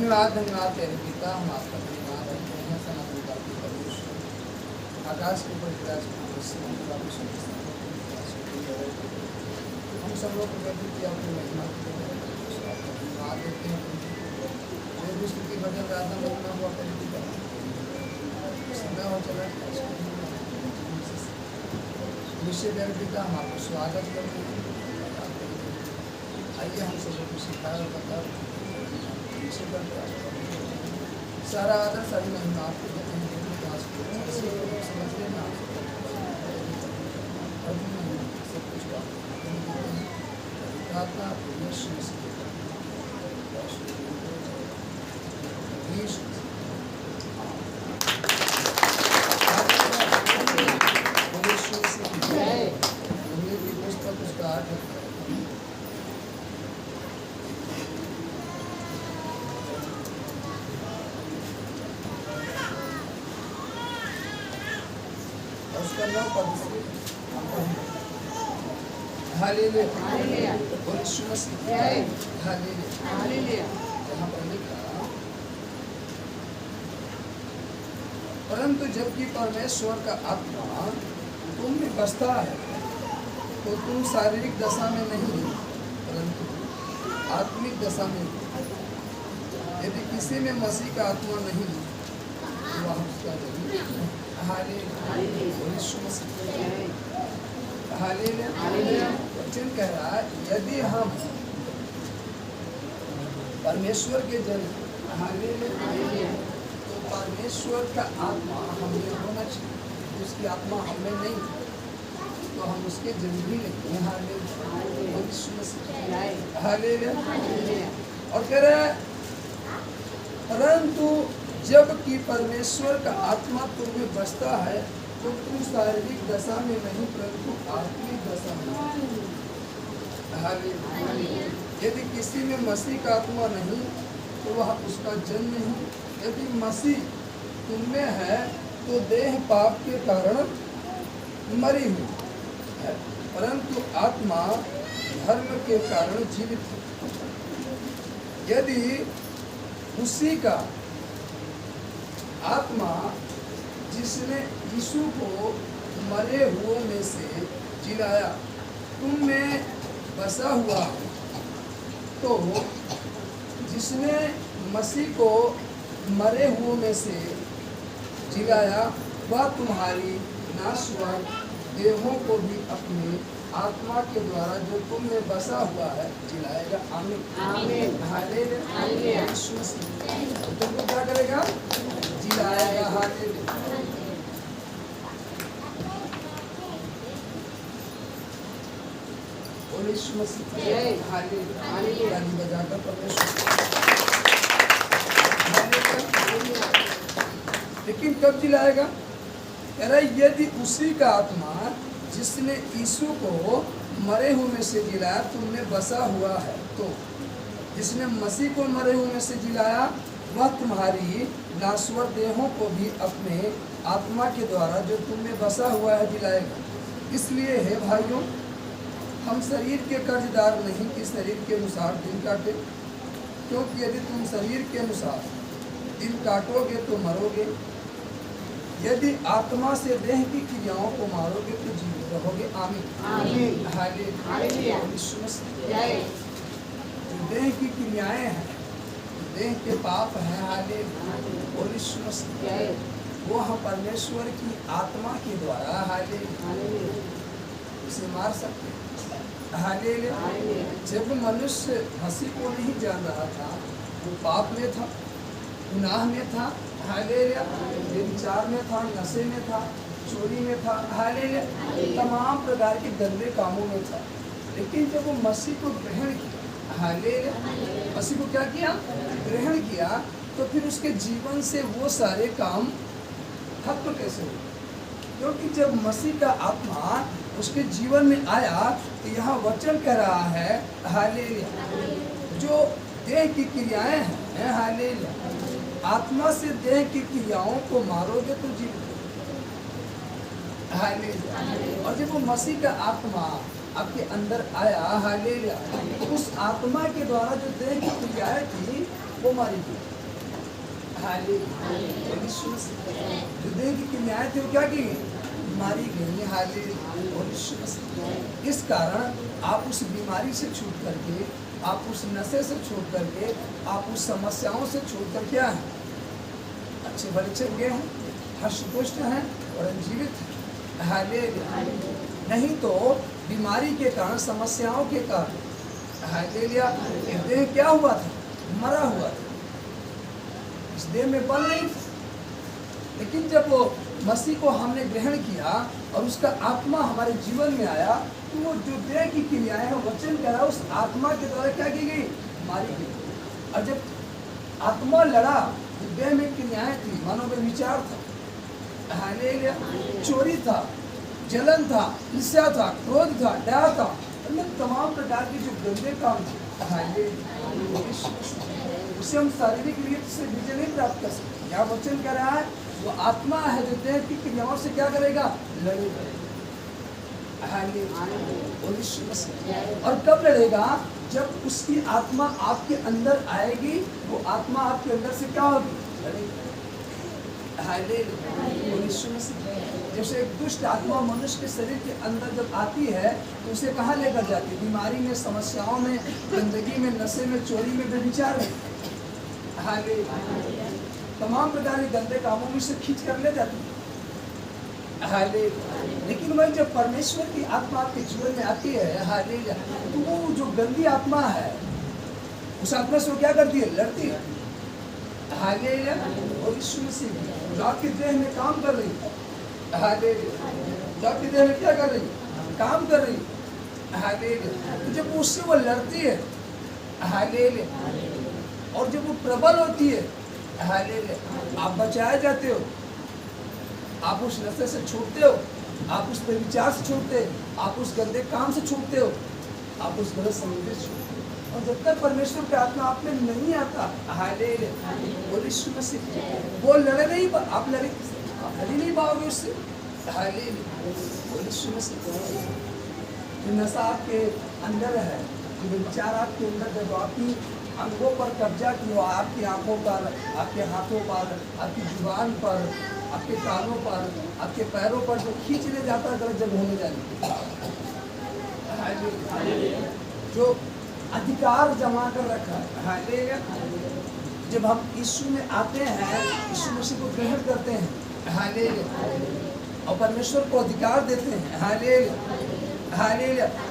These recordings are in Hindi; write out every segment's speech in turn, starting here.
धन्यवाद धन्यवाद तेरे पिता, हम आपका धन्यवाद करते हैं सनातन काल के परमेश्वर, आकाश के ऊपर विराजमान हम सब लोग प्रगति की अपनी महिमा धन्यवाद देते हैं। विष्णु की भजन प्रार्थना महिमा हुआ करती है, समय हो चला निश्चय देव पिता, हम आपको स्वागत करते हैं। आइए हम सब लोग सिखाया और बता सारा आदर सारी महिमा आपको देते हैं। समझ लेना सब कुछ प्रार्थना पुस्तक उसका आठ उसका 9 पद हालेलुया बोल यीशु मसीह हालेलुया। यहाँ पर लिखा, परंतु जबकि परमेश्वर का आत्मा तुम में बसता है तो तुम शारीरिक दशा में नहीं परंतु आत्मिक दशा में। यदि किसी में मसीह का आत्मा नहीं तो वह उसका वचन कह रहा है, यदि हम परमेश्वर के जन तो परमेश्वर का आत्मा हमें होना चाहिए, उसकी आत्मा हमें नहीं तो हम उसके जन भी नहीं। और कह रहा है, परंतु जबकि परमेश्वर का आत्मा तुम में बसता है तो तुम शारीरिक दशा में नहीं परंतु आत्मिक दशा में। यदि किसी में मसीह का आत्मा नहीं तो वह उसका जन नहीं। यदि मसीह तुम में है तो देह पाप के कारण मरी हुई है परंतु आत्मा धर्म के कारण जीवित है। यदि उसी का आत्मा जिसने यीशु को मरे हुओं में से जिलाया तुम में बसा हुआ तो जिसने मसीह को मरे हुओं में से जिलाया वह तुम्हारी नाशवान देहों को भी अपने आत्मा के द्वारा जो तुम में बसा हुआ है जिलाएगा। आमीन आमीन हालेलुया। तुमको क्या करेगा? जिलाएगा। हालेलुया। यीशु मसीह हालेलुया बजाकर परमेश्वर। लेकिन कब जिलाएगा? कह रहा है, यदि उसी का आत्मा जिसने यीशु को मरे हुए में से जिलाया तुम में बसा हुआ है तो जिसने मसीह को मरे हुए में से जिलाया वह तुम्हारी नाश्वर देहों को भी अपने आत्मा के द्वारा जो तुम में बसा हुआ है जिलाएगा। इसलिए है भाइयों, हम शरीर के कर्जदार नहीं कि शरीर के अनुसार दिन काटे, क्योंकि यदि तुम शरीर के अनुसार दिन काटोगे तो मरोगे, यदि आत्मा से देह की क्रियाओं को मारोगे तो जीवित रहोगे। आमीन हालेलुया। देह की क्रियाएं हैं, देह के पाप हैं, हालेलुया, वो हम परमेश्वर की आत्मा के द्वारा हालेलुया उसे मार सकते हैं। हालेलुया। जब मनुष्य मसीह को नहीं जान रहा था वो पाप में था, गुनाह में था, हालेलुया, व्यभिचार में था, नशे में था, चोरी में था, हालेलुया, तमाम प्रकार के गंदे कामों में था। लेकिन जब वो मसीह को ग्रहण किया, हालेलुया, मसीह को क्या किया? ग्रहण किया, तो फिर उसके जीवन से वो सारे काम खत्म कैसे हुए? क्योंकि जब मसीह का आत्मा उसके जीवन में आया तो यहाँ वचन कह रहा है, हालेलुया, जो देह की क्रियाएं हैं, हालेलुया, आत्मा से देह की क्रियाओं को मारोगे तो जीवित हो। हालेलुया। और जब वो मसीह का आत्मा आपके अंदर आया, हालेलुया, उस आत्मा के द्वारा जो देह की क्रियाएं थी वो मारी गई। हालेलुया। जो देह की क्रियाएं थी वो क्या की मारी गई। हालेलुया। इस कारण आप उस बीमारी से छूट करके, आप उस नशे से छूट करके, आप उस समस्याओं से छूट कर क्या है अच्छे भले चंगे हैं, हष्टपुष्ट हैं और जीवित हैं। हालेलुया। नहीं तो बीमारी के कारण, समस्याओं के कारण हालेलुया ये देह क्या हुआ था, मरा हुआ था। इस देह में बल नहीं था। लेकिन जब वो मसीह को हमने ग्रहण किया और उसका आत्मा हमारे जीवन में आया, तो वो जो देह की क्रियाएं हैं वचन करा उस आत्मा के द्वारा क्या की गई, मारी गई। और जब आत्मा लड़ा, जो देह में क्रियाएं थी, मानो में विचार था, हालेलुया, चोरी था, जलन था, ईर्ष्या था, क्रोध था, दया था, तमाम प्रकार के जो गंदे काम थे, हालेलुया, उसे हम शारीरिक रीत से विजय नहीं प्राप्त कर सकते। यहाँ वचन कह रहा है वो आत्मा है जो देह की क्रियाओं से क्या करेगा, लड़ेगा। और कब लड़ेगा, जब उसकी आत्मा आपके अंदर आएगी, वो आत्मा आपके अंदर से क्या होगी, लड़ेगी। जैसे एक दुष्ट आत्मा मनुष्य के शरीर के अंदर जब आती है तो उसे कहाँ लेकर जाती है, बीमारी में, समस्याओं में, गंदगी में, नशे में, चोरी में, व्यभिचार में, तमाम प्रकार के गंदे कामों में से खींच कर ले जाती है। लेकिन वही जब परमेश्वर की आत्मा आपके जीवन में आती है, तो वो जो गंदी आत्मा है उस आत्मा से वो क्या करती है, लड़ती है। और यीशु मसीह जो आपके देह में काम कर रही है, जो आपके देह में क्या कर रही है, काम कर रही है, तो जब उससे वो लड़ती है, और जब वो प्रबल होती है, आप बचाए जाते हो, आप उस नशे से छूटते हो, आप उस विचार से छूटते हो, आप उस गंदे काम से छूटते हो, आप उस गलत संगति से छूटते हो। और जब तक परमेश्वर का आत्मा आप में नहीं आता, वो लड़े नहीं, आप लड़ नहीं पाओगे उससे। जो नशा आपके अंदर है, जो विचार आपके अंदर है, जो आपकी अंगों पर कब्जा किया, आपकी आंखों पर, आपके हाथों पर, आपकी जुबान पर, आपके कानों पर, आपके पैरों पर जो खींच ले जाता है गलत जगह होने जाने, जो अधिकार जमा कर रखा है। जब हम यीशु में आते हैं, यीशु मसीह को ग्रहण करते हैं, और परमेश्वर को अधिकार देते हैं,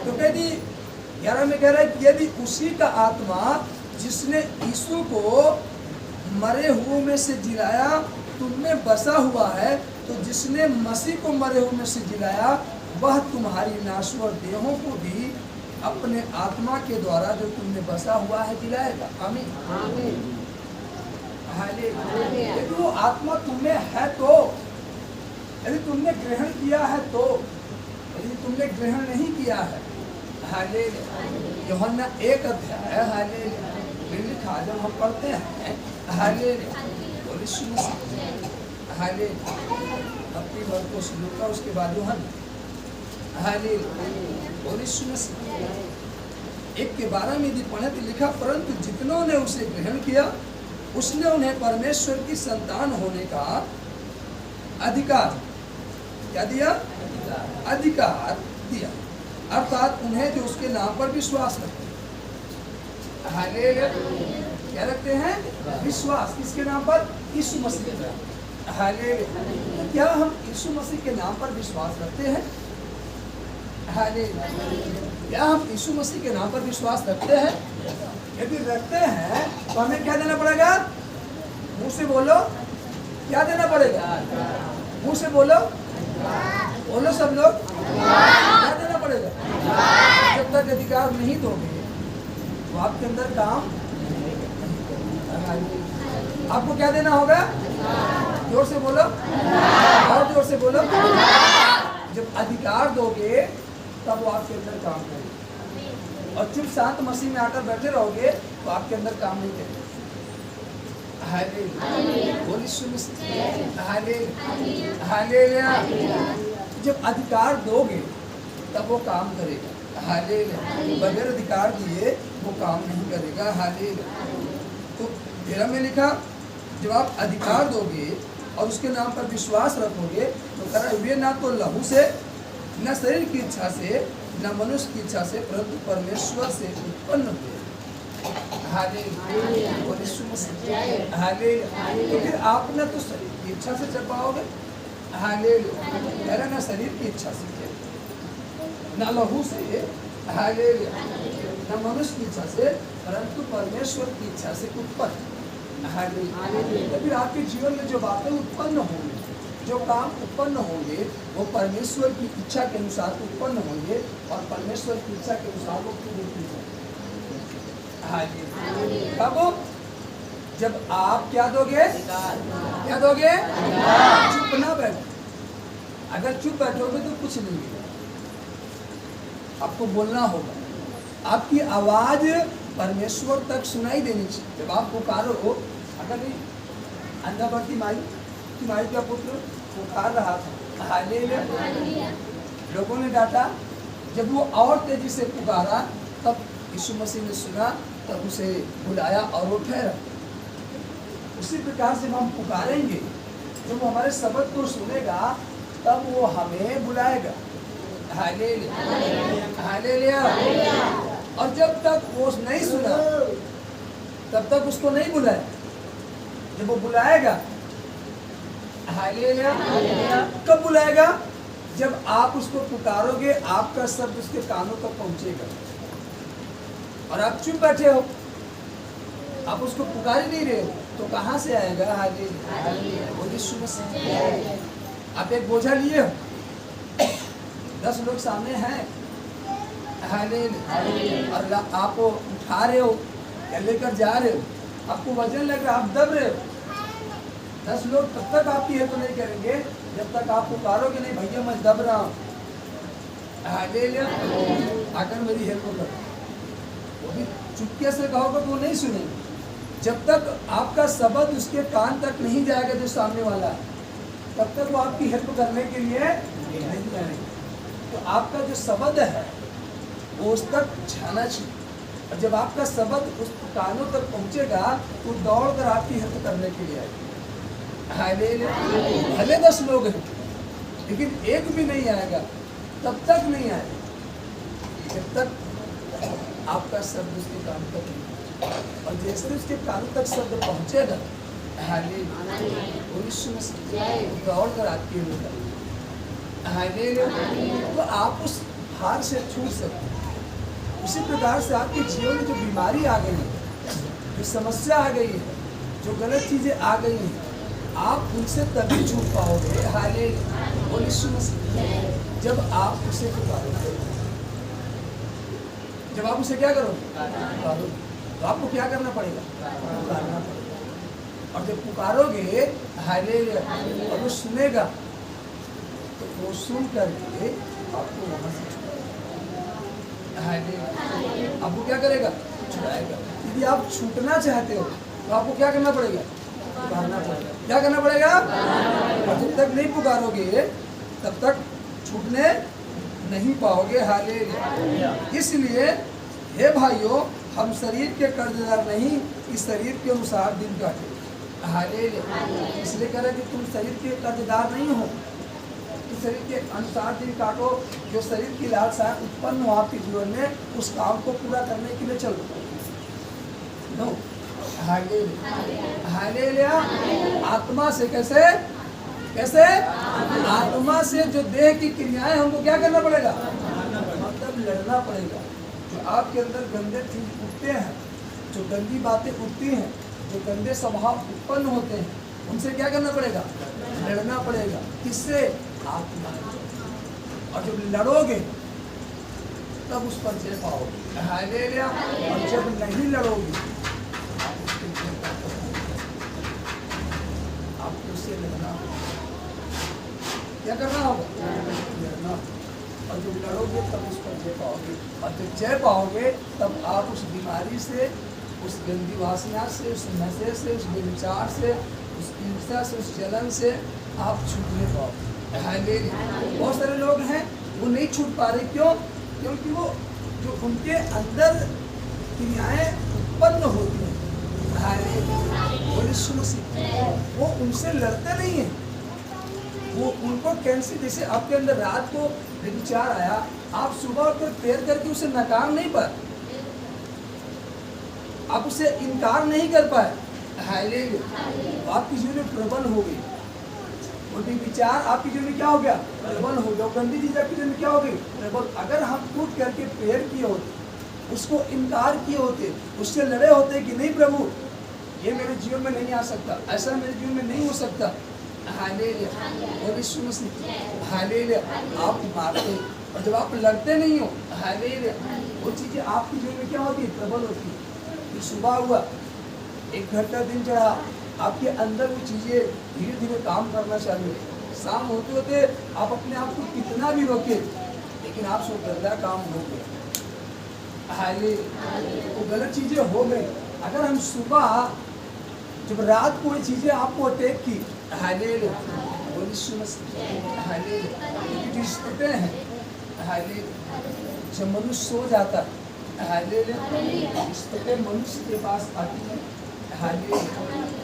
तो कहती 11 में कह रहा है कि यदि उसी का आत्मा जिसने यीशु को मरे हुए में से जिलाया तुममें बसा हुआ है, तो जिसने मसीह को मरे हुए में से जिलाया वह तुम्हारी नाश्वर देहों को भी अपने आत्मा के द्वारा जो तुमने बसा हुआ है जिलाएगा। आमीन। यदि वो आत्मा तुम्हें है तो, यदि तुमने ग्रहण किया है तो, यदि तुमने ग्रहण नहीं किया है, यूहन्ना 1 अध्याय लिखा जब हम पढ़ते हैं, अपनी मरकुस लूका, उसके बाद यूहन्ना, 1:12 में यदि पढ़े तो लिखा, परंतु जितनों ने उसे ग्रहण किया उसने उन्हें परमेश्वर की संतान होने का अधिकार क्या दिया, अधिकार दिया, अर्थात उन्हें जो उसके नाम पर विश्वास रखते हैं। क्या रखते हैं, विश्वास, किसके नाम पर, यीशु मसीह के नाम। तो क्या हम यीशु मसीह के नाम पर विश्वास रखते हैं? क्या हम यीशु मसीह के नाम पर विश्वास रखते हैं? यदि रखते हैं तो हमें क्या देना पड़ेगा, मुंह से बोलो, क्या देना पड़ेगा, मुंह से बोलो, बोलो सब लोग, क्या देना पड़ेगा। जब तक अधिकार नहीं दोगे तो आपके अंदर काम, आपको क्या देना होगा, जोर से बोलो, और जोर से बोलो। जब अधिकार दोगे तब वो आपके अंदर काम करेगा, और चुप शांत मसीह में आकर बैठे रहोगे तो आपके अंदर काम नहीं करेगा। जब अधिकार दोगे तब वो काम करेगा। बगैर अधिकार दिए वो काम नहीं करेगा। तो 13 में लिखा, जब आप अधिकार दोगे और उसके नाम पर विश्वास रखोगे तो कह रहा है वे ना तो लहू से, न शरीर की इच्छा से, न मनुष्य की इच्छा से, परंतु परमेश्वर से उत्पन्न हुए। हालेलुया। तो फिर आप न तो शरीर की इच्छा से चल पाओगे, हालेलुया, कह रहा ना शरीर की इच्छा से, न लहू से, हालेलुया, न मनुष्य की इच्छा से, परंतु परमेश्वर की इच्छा से उत्पन्न। तो फिर आपके जीवन में जो बातें उत्पन्न होंगी, जो काम उत्पन्न होंगे, वो परमेश्वर की इच्छा के अनुसार उत्पन्न होंगे और परमेश्वर की इच्छा के अनुसार वो पूरे होंगे। कब? जब आप क्या दोगे? क्या दोगे? चुप ना बैठो। अगर चुप बैठोगे तो कुछ नहीं मिलेगा, आपको बोलना होगा। आपकी आवाज परमेश्वर तक सुनाई देनी चाहिए। जब आप पुकारो, अगर नहीं अंधा माई का पुत्र पुकार रहा था, हालेलुया, लोगों ने डांटा, जब वो और तेजी से पुकारा तब यीशु मसीह ने सुना, तब उसे बुलाया और वो ठहरा। उसी प्रकार से हम पुकारेंगे, जब वो हमारे शब्द को सुनेगा तब वो हमें बुलाएगा। Hallelujah, hallelujah. और जब तक वो नहीं सुना तब तक उसको नहीं बुलाया। जब वो बुलाएगा, हालेलुया, कब बुलाएगा? जब आप उसको पुकारोगे, आपका शब्द उसके कानों तक पहुंचेगा और आप चुप बैठे हो, आप उसको पुकार ही नहीं रहे हो, तो कहाँ से आएगा? हालेलुया, यीशु मसीह। आप एक बोझा लिए हो, 10 लोग सामने हैं, हालेलुया, और आप उठा रहे हो या लेकर जा रहे हो, आपको वजन लग रहा है, आप दब रहे हो। 10 लोग तब तक आपकी हेल्प नहीं करेंगे जब तक आप पुकारोगे नहीं, भैया मैं दब रहा हूँ, हालेलुया, आकर मेरी हेल्प करो। वो भी चुपके से कहोगे तो वो नहीं सुनेंगे। जब तक आपका शब्द उसके कान तक नहीं जाएगा जो सामने वाला है, तब तक वो आपकी हेल्प करने के लिए नहीं जाएंगे। तो आपका जो शब्द है वो उस तक जाना चाहिए, और जब आपका शब्द उस कानों तक पहुंचेगा तो दौड़ कर आपकी हेल्प करने के लिए आएगा। हालेलुया। भले 10 लोग हैं लेकिन एक भी नहीं आएगा, तब तक नहीं आएगा जब तक आपका शब्द उसके कान तक नहीं पहुंचेगा। और जैसे उसके कानों तक शब्द पहुंचेगा, हालेलुया, दौड़ कर आपकी हेल्प करेगा। हालेलुया। तो आप उस हार से छूट सकते हैं। उसी प्रकार से आपके जीवन में जो बीमारी आ गई है, जो समस्या आ गई है, जो गलत चीजें आ गई हैं, आप उनसे तभी छूट पाओगे, हालेलुया, यीशु मसीह, जब आप उसे पुकारोगे। जब आप उसे क्या करोगे? तो आपको क्या करना पड़ेगा? पुकारना पड़ेगा। और जब पुकारोगे, हालेलुया, और वो सुनेगा तो वो सुन करके आपको वहां से अब वो क्या करेगा? छुड़ाएगा। यदि आप छूटना चाहते हो तो आपको क्या करना पड़ेगा? पुकारना पड़ेगा। क्या करना पड़ेगा? और जब तक नहीं पुकारोगे तब तक छूटने नहीं पाओगे। हालेलुया। इसलिए हे भाइयों, हम शरीर के कर्जदार नहीं, इस शरीर के अनुसार दिन काटे। हालेलुया। इसलिए कह रहे कि तुम शरीर के कर्जदार नहीं हो, शरीर के अनुसार दिन काटो। जो शरीर की लालसा उत्पन्न हो आपके जीवन में, उस काम को पूरा करने के लिए चलो। No, hallelujah. आत्मा से कैसे? कैसे? आत्मा से जो देह की क्रियाएं, हमको क्या करना पड़ेगा? मतलब लड़ना पड़ेगा। जो आपके अंदर गंदे चीज उठते हैं, जो गंदी बातें उठती हैं, जो गंदे स्वभाव उत्पन्न होते हैं, उनसे क्या करना पड़ेगा? लड़ना पड़ेगा। किससे? आत्मा। और जब लड़ोगे तब उस पर जय पाओगे। हालेलुया। और जब नहीं लड़ोगे आपको उससे लड़ना होगा। क्या करना होगा? लड़ना। और जब लड़ोगे तब उस पर जय पाओगे। और जब जय पाओगे तब आप उस बीमारी से, उस गंदी वासना से, उस नशे से, उस विचार से, उस ईर्ष्या से, उस जलन से आप छूटने पाओगे। बहुत सारे लोग हैं वो नहीं छूट पा रहे। क्यों? क्योंकि वो जो उनके अंदर क्रियाएं उत्पन्न होती हैं, यीशु मसीह वो उनसे लड़ते नहीं है, वो उनको कैंसिल। जैसे आपके अंदर रात को विचार आया, आप सुबह उठकर प्रेयर करके उसे नकार नहीं पाए, आप उसे इनकार नहीं कर पाए, हालेलुया, आपकी जीवन में प्रबल हो गई। वो विचार आपकी जीवन में क्या हो गया? प्रबल हो गया। गंदी चीज आपकी जीवन में क्या हो गई? प्रबल। अगर हम उठ करके प्रेयर किए होते, उसको इनकार किए होते, उससे लड़े होते कि नहीं प्रभु ये मेरे जीवन में नहीं आ सकता, ऐसा मेरे जीवन में नहीं हो सकता, हालेलुया, हालेलुया, आप मारते। और जब आप लड़ते नहीं हो, हालेलुया, वो चीजें आपकी जीवन में क्या होती है? प्रबल होती है। सुबह हुआ, 1 घंटा दिन चढ़ा, आपके अंदर वो चीजें धीरे धीरे काम करना चालू है। शाम होते होते आप अपने आप को कितना भी रोके, लेकिन आप सो गंदा काम हो गया, हालेलुया, वो गलत चीजें हो गई। अगर हम सुबह जब रात को ये चीजें आपको अटैक की, हालेलुया, हालेलुया हैं, हालेलुया, जब मनुष्य सो जाता, हालेलुया, मनुष्य के पास आती है, हालेलुया,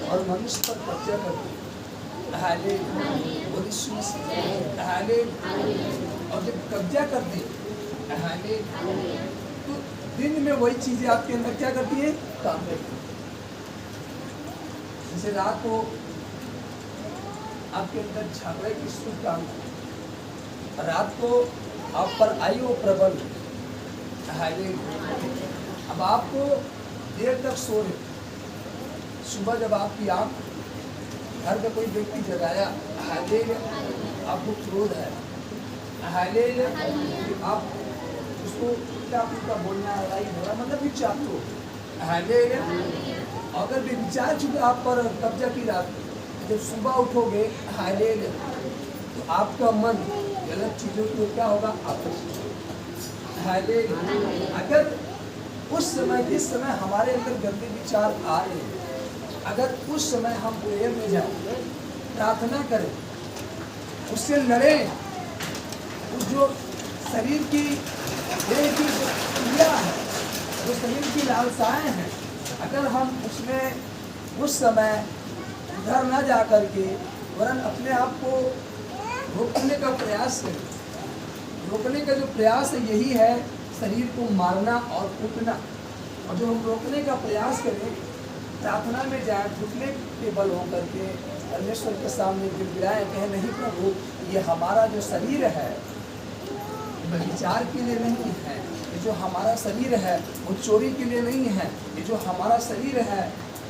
और मनुष्य पर कब्जा करती है, हालेलुया, हालेलुया, और जब कब्जा करती है, हालेलुया, तो दिन में वही चीजें आपके अंदर क्या करती है? काम करती है। जैसे रात को आपके अंदर झगड़े की सुख काम, रात को आप पर आई वो प्रबल, अब आपको देर तक सो रहे, सुबह जब आपकी आंख घर का कोई व्यक्ति जगाया, हालेलुया, आपको क्रोध है, हालेलुया, आप उसको क्या उनका बोलना लड़ाई झगड़ा मतलब भी चाहते हो, हालेलुया, अगर भी विचार चुके आप पर कब्जा की रात, जब सुबह उठोगे, हालेलुया, तो आपका मन गलत चीजों को क्या होगा? आकर्षित, हालेलुया। अगर उस समय, जिस समय हमारे अंदर गंदे विचार आ रहे हैं, अगर उस समय हम प्रेयर में जाएं, प्रार्थना करें, उससे लड़ें, उस जो शरीर की क्रिया है, जो शरीर की लालसाएं हैं, अगर हम उसमें उस समय उधर न जा करके वरन अपने आप को रोकने का प्रयास करें, रोकने का जो प्रयास है यही है शरीर को मारना और उठना। और जो हम रोकने का प्रयास करें, प्रार्थना में जाए, घुटने के बल होकर के परमेश्वर के सामने गिड़गिड़ाएं, कहें नहीं प्रभु ये हमारा जो शरीर है विचार के लिए नहीं है, ये जो हमारा शरीर है वो चोरी के लिए नहीं है, ये जो हमारा शरीर है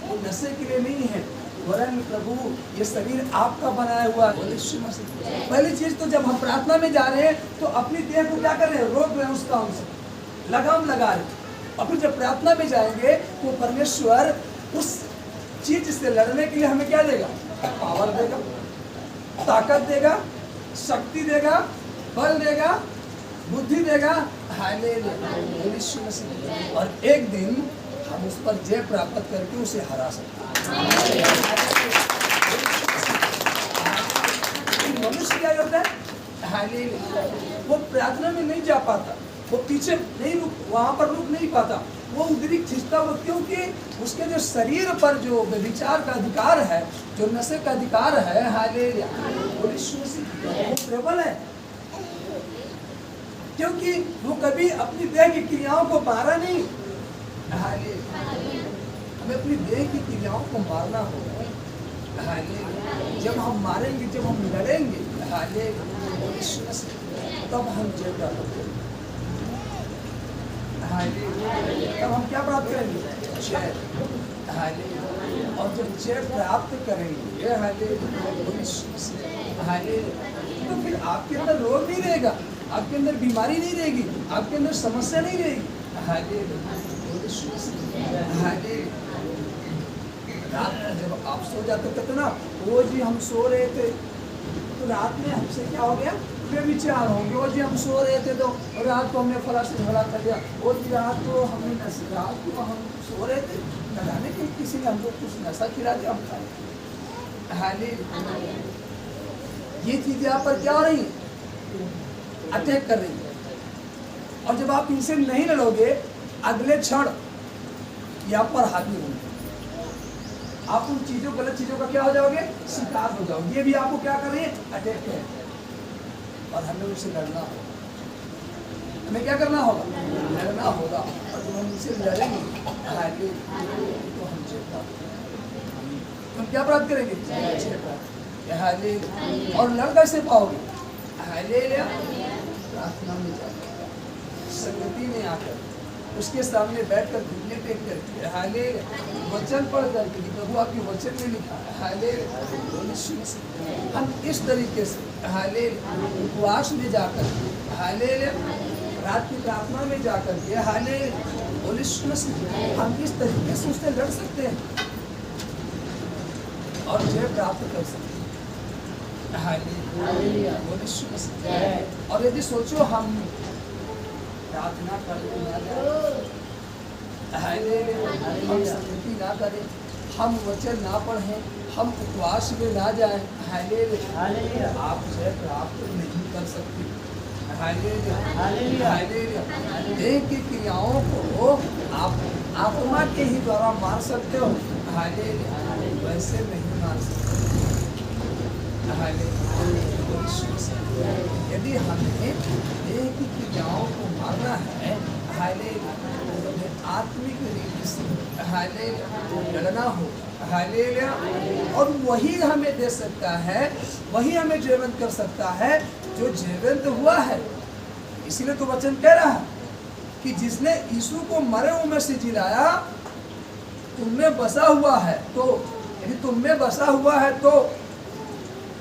वो नशे के लिए नहीं है, वरन प्रभु ये शरीर आपका बनाया हुआ है। पहली चीज तो जब हम प्रार्थना में जा रहे हैं तो अपनी देह को क्या कर रहे हैं? रोक रहे हैं, उस काम से लगाम लगा रहे हैं। और फिर जब प्रार्थना में जाएंगे तो परमेश्वर उस चीज से लड़ने के लिए हमें क्या देगा? पावर देगा, ताकत देगा, शक्ति देगा, बल देगा, बुद्धि देगा, हालेलुया। और एक दिन हम उस पर जय प्राप्त करके उसे हरा सकते हैं। मनुष्य क्या करता है? हालेलुया, वो प्रार्थना में नहीं जा पाता, वो पीछे नहीं रुक, वहां पर रुक नहीं पाता, वो उधरी खींचता हुआ, क्योंकि उसके जो शरीर पर जो विचार का अधिकार है, जो नशे का अधिकार है, हालेलुया, वो प्रबल है, क्योंकि वो कभी अपनी देह की क्रियाओं को मारा नहीं। हमें अपनी देह की क्रियाओं को मारना होगा। जब हम मारेंगे, जब हम लड़ेंगे, तब हम जय प्राप्त करेंगे। तब हम क्या प्राप्त करेंगे? जय। और जब जय प्राप्त करेंगे, तो फिर आपके अंदर रोग नहीं रहेगा, आपके अंदर बीमारी नहीं रहेगी, आपके अंदर समस्या नहीं रहेगी। रात में जब आप सो जाते थे ना, वो जी हम सो रहे थे तो रात में हमसे क्या हो गया? विचार होंगे, वो जी हम सो रहे थे तो रात को हमने फला से झगड़ा कर दिया, वो जी रात को हमने रात को हम सो रहे थे, न जाने कि किसी ने हमको कुछ नशा खिला दिया, हम खाए। ये चीजें आप पर क्या हो रही है? अटैक कर रही है। और जब आप इनसे नहीं लड़ोगे, अगले क्षण यहाँ पर हावी होंगे, आप उन चीजों गलत चीजों का क्या हो जाओगे, शिकार हो जाओगे। ये भी आपको क्या कर रही है, अटैक कर, और हमें उनसे लड़ना होगा। हमें क्या करना होगा, लड़ना होगा। और जब हम उनसे लड़ेंगे तो हम जय प्राप्त करेंगे। तुम क्या प्राप्त करेंगे, जय प्राप्त। और लड़ कैसे पाओगे, प्रार्थना में जाकर, संगति में आकर, उसके सामने बैठकर घुटने टेक करके, हाले वचन पढ़ करके, प्रभु आपके वचन में लिखा है, हाले हम इस तरीके से हाले उपवास में जाकर, हाले रात की प्रार्थना में जाकर के, हाले हम इस तरीके से उससे लड़ सकते हैं और जय प्राप्त कर सकते हैं। हाले और यदि सोचो हम प्रार्थना करते ना जाए, हम संगति ना करें, हम वचन ना पढ़ें, हम उपवास में ना जाएं, आप जय प्राप्त नहीं कर सकते। देह की क्रियाओं को आप आत्मा के ही द्वारा मार सकते हो, वैसे नहीं मार सकते। यदि हमें देह की क्रियाओं को मारना है, आत्मिक रीति से लड़ना होगा, और वही हमें दे सकता है, वही हमें जीवंत कर सकता है जो जीवंत हुआ है। इसीलिए तो वचन कह रहा है कि जिसने यीशु को मरे हुए में से जिलाया, तुमने बसा हुआ है। तो यदि तुम में बसा हुआ है, तो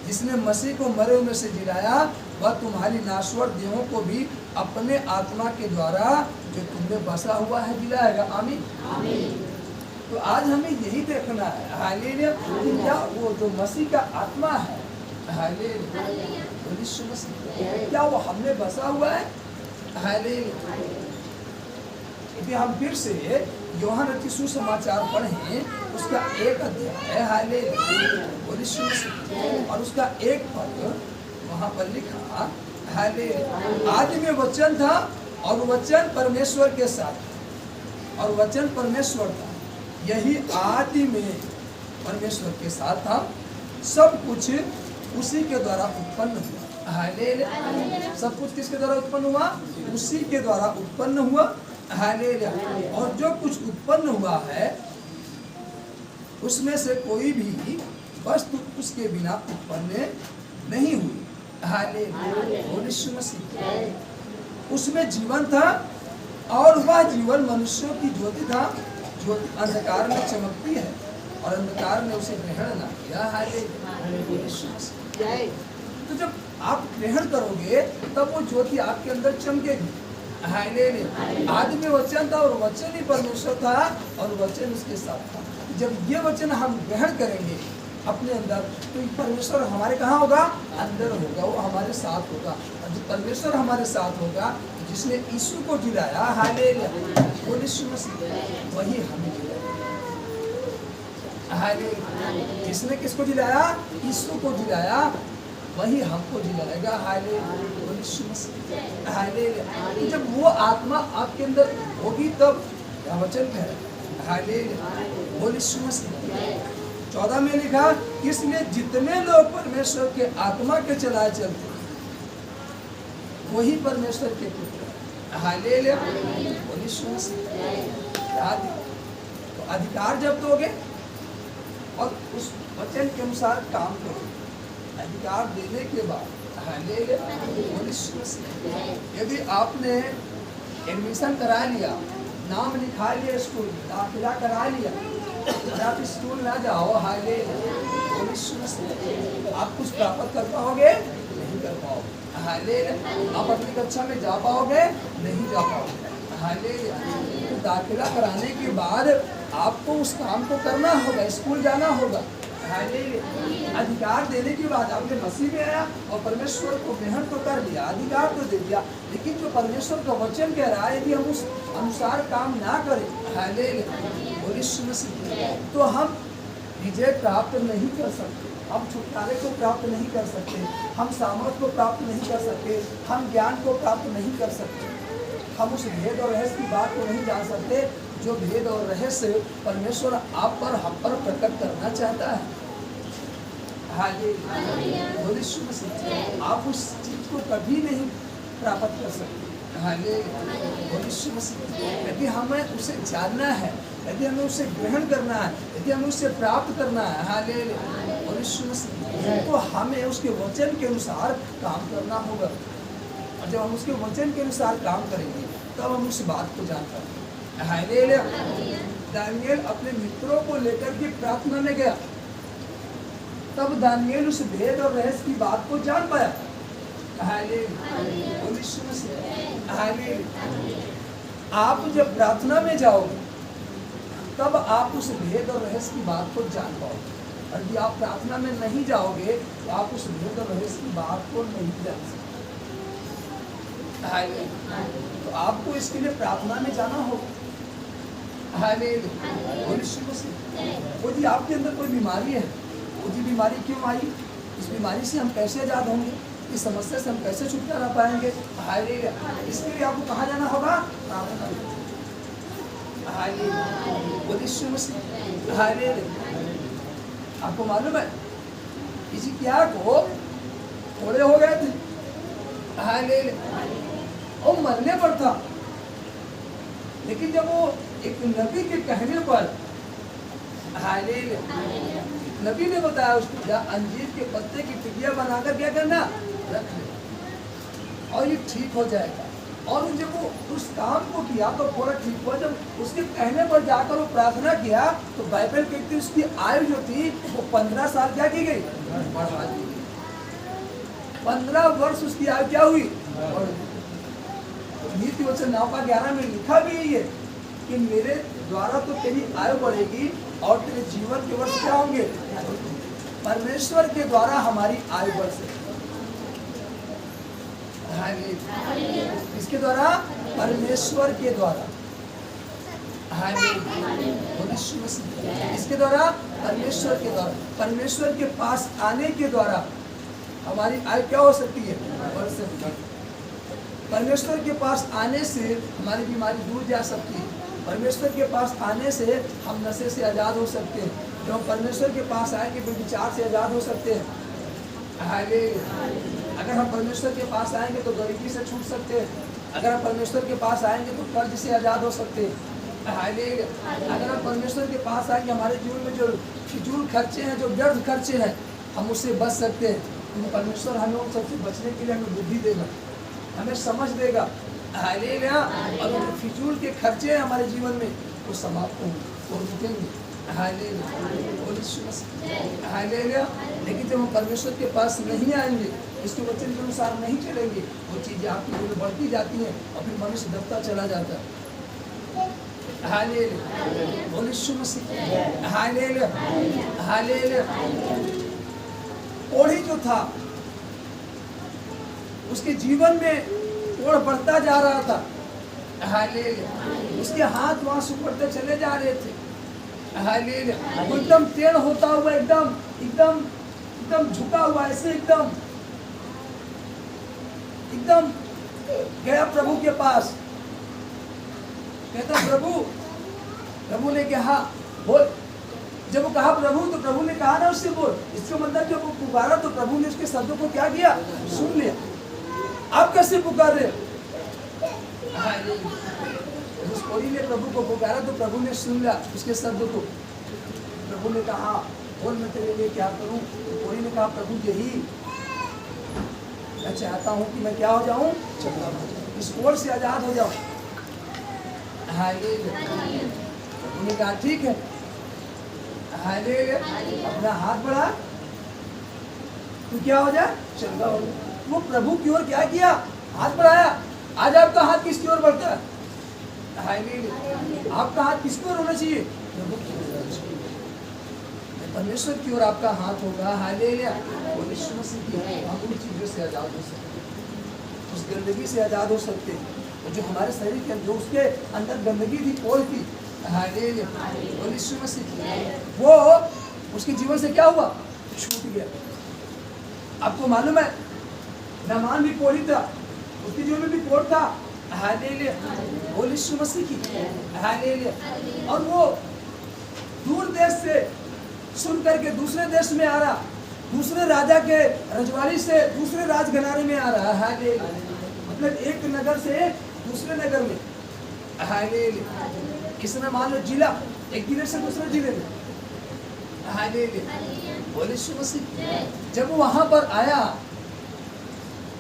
जिसने मसीह को मरे हुए में से जिलाया, वह तुम्हारी नाश्वर देहों को भी अपने आत्मा के द्वारा जो तुमने बसा हुआ है जिलाएगा। आमीन। तो आज हमें यही देखना है, हालेलुया, कि क्या वो जो मसीह का आत्मा है, हालेलुया, क्या वो हमने बसा हुआ है, हालेलुया। यदि हम फिर से यूहन्ना रचित सुसमाचार पढ़ें, उसका 1 अध्याय, हालेलुया, और उसका 1 पद वहाँ पर लिखा, हालेलुया, आदि में वचन था और वचन परमेश्वर के साथ, और वचन परमेश्वर था, यही आदि में परमेश्वर के साथ था। सब कुछ उसी के द्वारा उत्पन्न हुआ, हालेलुया। सब कुछ किसके द्वारा उत्पन्न हुआ, उसी के द्वारा उत्पन्न हुआ, हालेलुया। और जो कुछ उत्पन्न हुआ है, उसमें से कोई भी वस्तु उसके बिना उत्पन्न नहीं हुई, हालेलुया। उसमें जीवन था और वह जीवन मनुष्यों की ज्योति था, ज्योति अंधकार में चमकती है और अंधकार ने उसे ग्रहण ना किया, हालेलुया। तो जब आप ग्रहण करोगे तब वो ज्योति आपके अंदर चमकेगी, हालेलुया। आदि में वचन था और वचन ही परमेश्वर था और वचन उसके साथ था। जब ये वचन हम ग्रहण करेंगे अपने अंदर, तो परमेश्वर हमारे कहाँ होगा, अंदर होगा, वो हमारे साथ होगा। और जब परमेश्वर हमारे साथ होगा, जिसने यीशु को जिलाया, हालेलुया, वो यीशु मसीह, वही हमें जिलाया, हालेलुया। जिसने किसको जिलाया, यीशु को जिलाया, वही हमको जिलाएगा, हालेलुया, वो यीशु मसीह, हालेलुया। जब वो आत्मा आपके अंदर होगी तब वचन कह रहा है, हालेलुया, वो यीशु मसीह। 14 में लिखा, इसलिए जितने लोग परमेश्वर के आत्मा के चलाए चलते वही परमेश्वर के पुत्र, हालेलुया, वो यीशु मसीह। तो अधिकार जब दोगे और उस वचन के अनुसार काम करोगे, अधिकार देने के बाद, हालेलुया, वो यीशु मसीह। यदि आपने एडमिशन करा लिया, नाम लिखा लिया, स्कूल दाखिला करा लिया, और आप स्कूल ना जाओ, हालेलुया, आप कुछ प्राप्त कर पाओगे, नहीं कर पाओगे, हालेलुया। आप अगली कक्षा में जा पाओगे, नहीं जा पाओगे, हालेलुया। तो दाखिला कराने के बाद आपको उस काम को करना होगा, स्कूल जाना होगा, हालेलुया। अधिकार देने के बाद आपने मसीह में आया और परमेश्वर को ग्रहण तो कर लिया, अधिकार तो दे दिया, लेकिन जो परमेश्वर का वचन कह रहा है, यदि हम उस अनुसार काम ना करें, हालेलुया, तो हम विजय प्राप्त नहीं कर सकते, हम छुटकारे को प्राप्त नहीं कर सकते, हम सामर्थ को प्राप्त नहीं कर सकते, हम ज्ञान को प्राप्त नहीं कर सकते, हम उस भेद और रहस्य की बात को नहीं जान सकते जो भेद और रहस्य परमेश्वर आप पर हम पर प्रकट करना चाहता है। हालेलुया। आप उस चीज को कभी नहीं प्राप्त कर सकते। हालेलुया। यदि हमें उसे जानना है, यदि हमें उसे ग्रहण करना है, यदि हमें उसे प्राप्त करना है, हालेलुया, तो हमें उसके वचन के अनुसार काम करना होगा। और जब हम उसके वचन के अनुसार काम करेंगे तब हम उस बात को जान पाएंगे। हालेलुया। दानियेल अपने मित्रों को लेकर के प्रार्थना में गया, तब दानियेल उस भेद और रहस्य की बात को जान पाया। आप जब प्रार्थना में जाओगे तब आप उस भेद और रहस्य की बात को जान पाओगे। और यदि आप प्रार्थना में नहीं जाओगे तो आप उस भेद और रहस्य की बात को नहीं जान सकते। तो आपको इसके लिए प्रार्थना में जाना होगा। यदि आपके अंदर कोई बीमारी है, वो बीमारी क्यों आई, इस बीमारी से हम कैसे आजाद होंगे, इस समस्या से हम कैसे छुटकारा पाएंगे, इसके लिए आपको कहाँ जाना होगा? आपको मालूम है हिजकिय्याह को थोड़े हो गए थे, वो मरने पर था, लेकिन जब वो एक नबी के कहने पर नबी ने बताया उसको जा अंजीर के पत्ते की टिकिया बनाकर क्या करना, रख ले और ये ठीक हो जाएगा। और जब वो उस काम को किया तो पूरा ठीक हुआ। जब उसके कहने पर जाकर वो प्रार्थना किया तो बाइबल कहती उसकी आयु जो थी वो 15 साल क्या की गई, बढ़ा दी गई। 15 वर्ष उसकी आयु क्या हुई, नीति वचन 9:11 में लिखा भी यही है कि मेरे द्वारा तो तेरी आयु बढ़ेगी और तेरे जीवन के वर्ष क्या होंगे। परमेश्वर के द्वारा हमारी आयु बढ़ सकती है। इसके द्वारा, परमेश्वर के द्वारा, इसके द्वारा, परमेश्वर के द्वारा, परमेश्वर के पास आने के द्वारा हमारी आयु क्या हो सकती है, बढ़ सकती है। परमेश्वर के पास आने से हमारी बीमारी दूर जा सकती है। परमेश्वर के पास आने से हम नशे से आज़ाद हो सकते हैं। जब हम परमेश्वर के पास आएंगे तो विचार से आज़ाद हो सकते हैं। अगर हम परमेश्वर के पास आएंगे तो गरीबी से छूट सकते हैं। अगर हम परमेश्वर के पास आएंगे तो कर्ज से आज़ाद हो सकते हैं। अगर हम परमेश्वर के पास आएंगे हमारे जीवन में जो फिजूल खर्चे हैं, जो व्यर्थ खर्चे हैं, हम उससे बच सकते हैं। क्योंकि परमेश्वर हमें उन सबसे बचने के लिए हमें बुद्धि देगा, हमें समझ देगा। हालेलुया। और जो फिजूल के खर्चे हैं हमारे जीवन में वो समाप्त होंगे, वो रुकेंगे। हालेलुया। लेकिन जब हम परमेश्वर के पास नहीं आएंगे, इसके वचन के अनुसार नहीं चलेंगे, वो चीज़ें आपकी जीवन में बढ़ती जाती हैं और फिर मनुष्य दबता चला जाता है। हालेलुया। हालेलुया। हालेलुया। ओढ़ी जो था उसके जीवन में ओढ़ बढ़ता जा रहा था। हालेलुया। उसके हाथ वहां सुपड़ते चले जा रहे थे। हालेलुया। वो एकदम टेढ़ होता हुआ, एकदम एकदम एकदम झुका हुआ, ऐसे एकदम एकदम गया प्रभु के पास। कहता प्रभु ने कहा बोल। जब वो कहा प्रभु, तो प्रभु ने कहा ना उससे बोल। इसका मतलब जब वो पुकारा तो प्रभु ने उसके शब्दों को क्या किया, सुन लिया। आप कैसे पुकार रहे? उस कोढ़ी ने प्रभु को पुकारा तो प्रभु ने सुन लिया उसके शब्द को। प्रभु ने कहा बोल, मैं तेरे लिए क्या करूं? तो कोढ़ी ने कहा प्रभु यही मैं चाहता हूं कि मैं क्या हो जाऊं, इस कोढ़ से आजाद हो जाऊं। प्रभु ने कहा ठीक है। अपना हाथ बढ़ा, तू क्या हो जाए, चंगा हो जाए। वो प्रभु की ओर क्या किया, हाथ बढ़ाया। आज आपका हाथ किसकी ओर बढ़ता है? आपका हाथ किसकी ओर होना चाहिए? प्रभु की ओर होना चाहिए। परमेश्वर की ओर आपका हाथ होगा। हालेलुया। हम उन चीजों से आजाद हो सकते हैं, उस गंदगी से आजाद हो सकते हैं जो हमारे शरीर के जो उसके अंदर गंदगी थी, कोढ़ थी। वो उसके जीवन से क्या हुआ, छूट गया। आपको मालूम है नामान भी कोढ़ी था, उसके जीवन में भी कोढ़ था। हालेलुया, बोल यीशु मसीह की हालेलुया। और वो दूर देश से सुन करके दूसरे देश में आ रहा, दूसरे राजा के रजवाड़ी से दूसरे राजघराने में आ रहा है। हालेलुया, मतलब एक नगर से दूसरे नगर में। हालेलुया, इसने मान लो जिला, एक जिले से दूसरे जिले में। हालेलुया, बोल यीशु मसीह। जब वो वहां पर आया,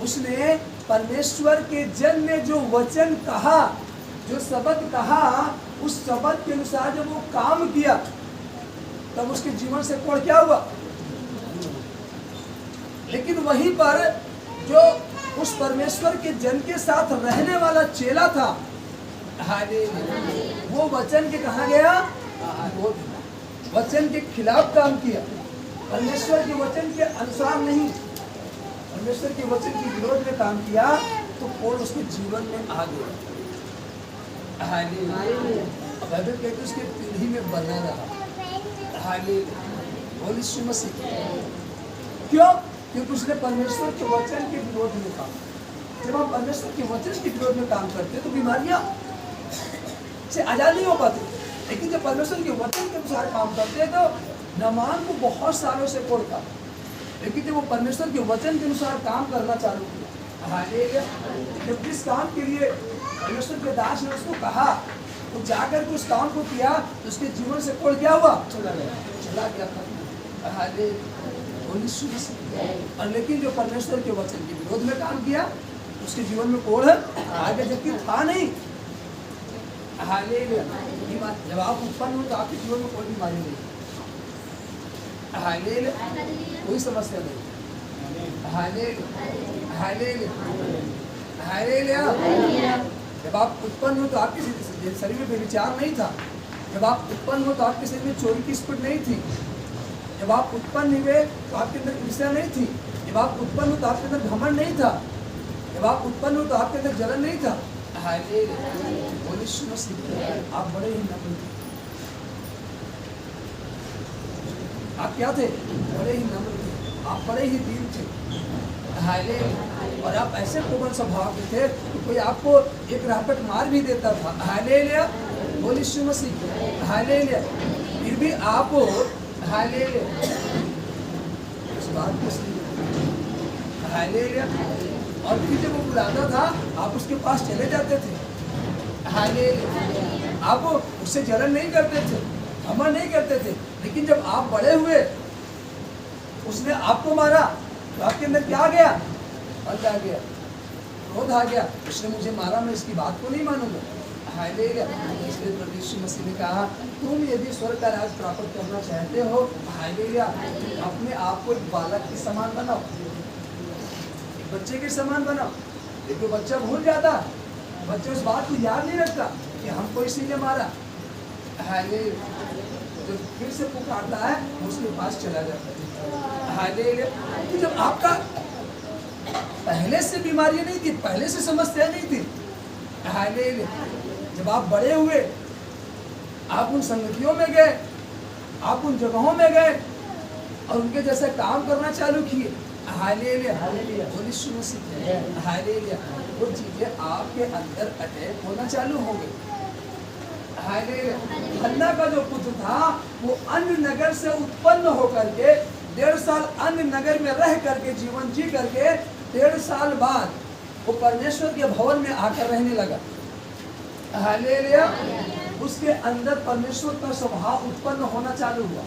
उसने परमेश्वर के जन ने जो वचन कहा, जो शब्द कहा, उस शब्द के अनुसार जब वो काम किया, तब उसके जीवन से कोण क्या हुआ। लेकिन वहीं पर जो उस परमेश्वर के जन के साथ रहने वाला चेला था, हालेलुया, वो वचन के कहाँ गया, वो वचन के खिलाफ काम किया, परमेश्वर के वचन के अनुसार नहीं, परमेश्वर के वचन के विरोध में काम किया, तो कोण उसके जीवन में आ गया। हालेलुया, बाइबल कहती है उसके पीढ़ी में बना रहा। हालेलुया, बोल यीशु मसीह। क्यों? क्योंकि उसने परमेश्वर के वचन के विरोध में काम। जब हम परमेश्वर के वचन के विरोध में काम करते हैं तो बीमारियां से आजाद नहीं हो पाती, लेकिन जब परमेश्वर के वचन के अनुसार काम करते हैं तो नामान को बहुत सालों से कोड़ता, लेकिन जब वो परमेश्वर के वचन के अनुसार काम करना चालू किया, हालेलुया, जब जिस काम के लिए परमेश्वर के दास ने उसको कहा, वो जाकर के उस काम को किया, तो उसके जीवन से कोड़ क्या हुआ, चला गया था। हालेलुया, और लेकिन जो परमेश्वर के वचन के विरोध में काम किया, उसके जीवन में कोड़ आगे जबकि था नहीं। हालेलुया, जब आप उत्पन्न हो तो आपके जीवन में कोई बीमारी नहीं, हालेलुया, कोई समस्या नहीं। हालेलुया, हालेलुया, हालेलुया। जब आप उत्पन्न हो तो आपके शरीर में व्यभिचार नहीं था, जब आप उत्पन्न हो तो आपके शरीर में चोरी की स्पिरिट नहीं थी, जब आप उत्पन्न हुए तो आपके अंदर ईर्ष्या नहीं थी, जब आप उत्पन्न हो तो आपके अंदर घमंड नहीं था, जब आप उत्पन्न हो तो आपके अंदर जलन नहीं था। हालेलुया, बोल यीशु मसीह। आप बड़े ही नम्र थे, आप क्या थे, बड़े ही नम्र थे, आप बड़े ही दीन थे। हालेलुया, और आप ऐसे कोमल स्वभाव के थे कि कोई आपको एक राहपट मार भी देता था। हालेलुया, बोल यीशु मसीह। हालेलुया, फिर भी आप हालेलुया उस बात को सुनिए। हालेलुया, और फिर जब वो बुलाता था आप उसके पास चले जाते थे। हालेलुया, आप उससे जलन नहीं करते थे, घमंड नहीं करते थे, लेकिन जब आप बड़े हुए, उसने आपको मारा तो आपके अंदर क्या आ गया, बंद आ गया, क्रोध आ गया, उसने मुझे मारा, मैं इसकी बात को नहीं मानूंगा। हालेलुया, इसलिए प्रभु यीशु मसीह ने कहा, तुम यदि स्वर्ग का राज प्राप्त करना चाहते हो, हालेलुया, अपने आप को एक बालक के समान बनाओ, एक बच्चे के समान बनाओ। देखो बच्चा भूल जाता, बच्चा उस बात को याद नहीं रखता कि हमको इसी ने मारा। हालेलुया, जब फिर से पुकारता है उसके पास चला जाता है। हालेलुया, तो जब आपका पहले से बीमारियां नहीं थी, पहले से समस्या नहीं थी, हालेलुया, जब आप बड़े हुए, आप उन संगतियों में गए, आप उन जगहों में गए और उनके जैसा काम करना चालू किए। हालेलुया, हालेलुया, बोल यीशु मसीह। हालेलुया, वो चीजें आपके अंदर अटैक होना चालू हो गई। हालेलुया, हन्ना का जो पुत्र था वो अन्य नगर से उत्पन्न होकर के 1.5 साल अन्य नगर में रह करके जीवन जी करके 1.5 साल बाद वो परमेश्वर के भवन में आकर रहने लगा। हालेलुया, उसके अंदर परमेश्वर का स्वभाव उत्पन्न होना चालू हुआ।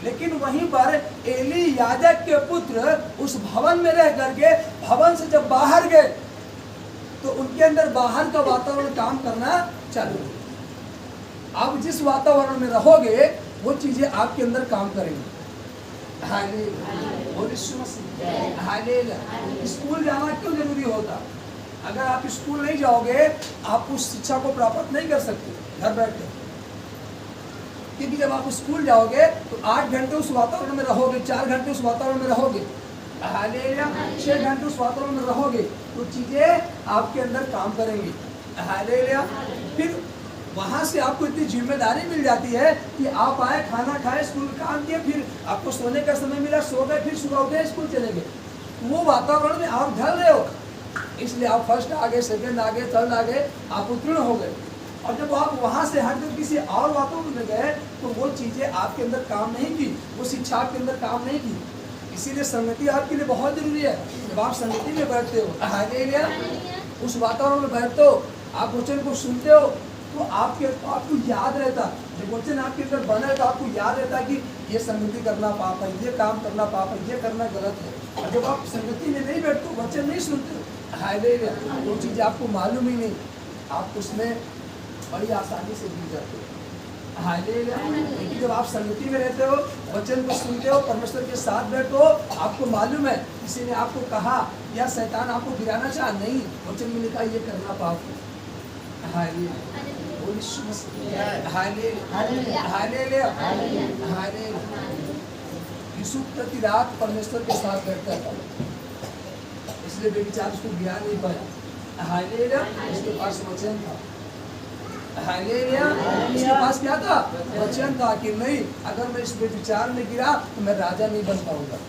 लेकिन वहीं पर एली याजक के पुत्र उस भवन में रह करके भवन से जब बाहर गए तो उनके अंदर बाहर का वातावरण काम करना चालू हुआ। आप जिस वातावरण में रहोगे वो चीजें आपके अंदर काम करेंगी। हालेलुया, बोल यीशु मसीह। हालेलुया, स्कूल जाना क्यों जरूरी होता? अगर आप स्कूल नहीं जाओगे आप उस शिक्षा को प्राप्त नहीं कर सकते घर बैठे, क्योंकि जब आप स्कूल जाओगे तो 8 घंटे उस वातावरण में रहोगे, 4 घंटे उस वातावरण में रहोगे, हालेलुया, 6 घंटे उस वातावरण में रहोगे तो चीजें आपके अंदर काम करेंगी। हालेलुया, फिर वहां से आपको इतनी जिम्मेदारी मिल जाती है कि आप आए, खाना खाए, स्कूल काम किए, फिर आपको सोने का समय मिला, सो गए, फिर सुबह उठे स्कूल चले गए। वो वातावरण में आप ढल रहे हो, इसलिए आप फर्स्ट आ गए, सेकंड आ गए, थर्ड आ गए, आप उत्तीर्ण हो गए। और जब आप वहाँ से हटकर किसी और बातों में गए तो वो चीज़ें आपके अंदर काम नहीं की, वो शिक्षा आपके अंदर काम नहीं की। इसीलिए संगति आपके लिए बहुत जरूरी है। जब आप संगति में बैठते हो, हालेलुया, उस वातावरण में बैठते हो, आप वचन को सुनते हो, तो आपको याद रहता, जब वचन आपके अंदर बना है तो आपको याद रहता है कि ये संगति करना पाप है, ये काम करना पाप है, ये करना गलत है। और जब आप संगति में नहीं बैठते, वचन नहीं सुनते, हालेलुया, वो चीज़ आपको मालूम ही नहीं, आप उसमें बड़ी आसानी से गिर जाते हो। हालेलुया। लेकिन जब आप संगति में रहते हो, वचन को सुनते हो, परमेश्वर के साथ बैठो, आपको मालूम है किसी ने आपको कहा या शैतान आपको गिराना चाहा, नहीं, वचन में लिखा ये करना पाप है। हालेलुया, हालेलुया, हालेलुया, हालेलुया। यूसुफ प्रति रात परमेश्वर के साथ बैठता था, इसलिए बेविचार उसको गिरा नहीं पाया। हालेलुया, उसके पास वचन था। हालेलुया, उसके पास क्या था? वचन था कि नहीं, अगर मैं इस बेविचार में गिरा तो मैं राजा नहीं बन पाऊंगा,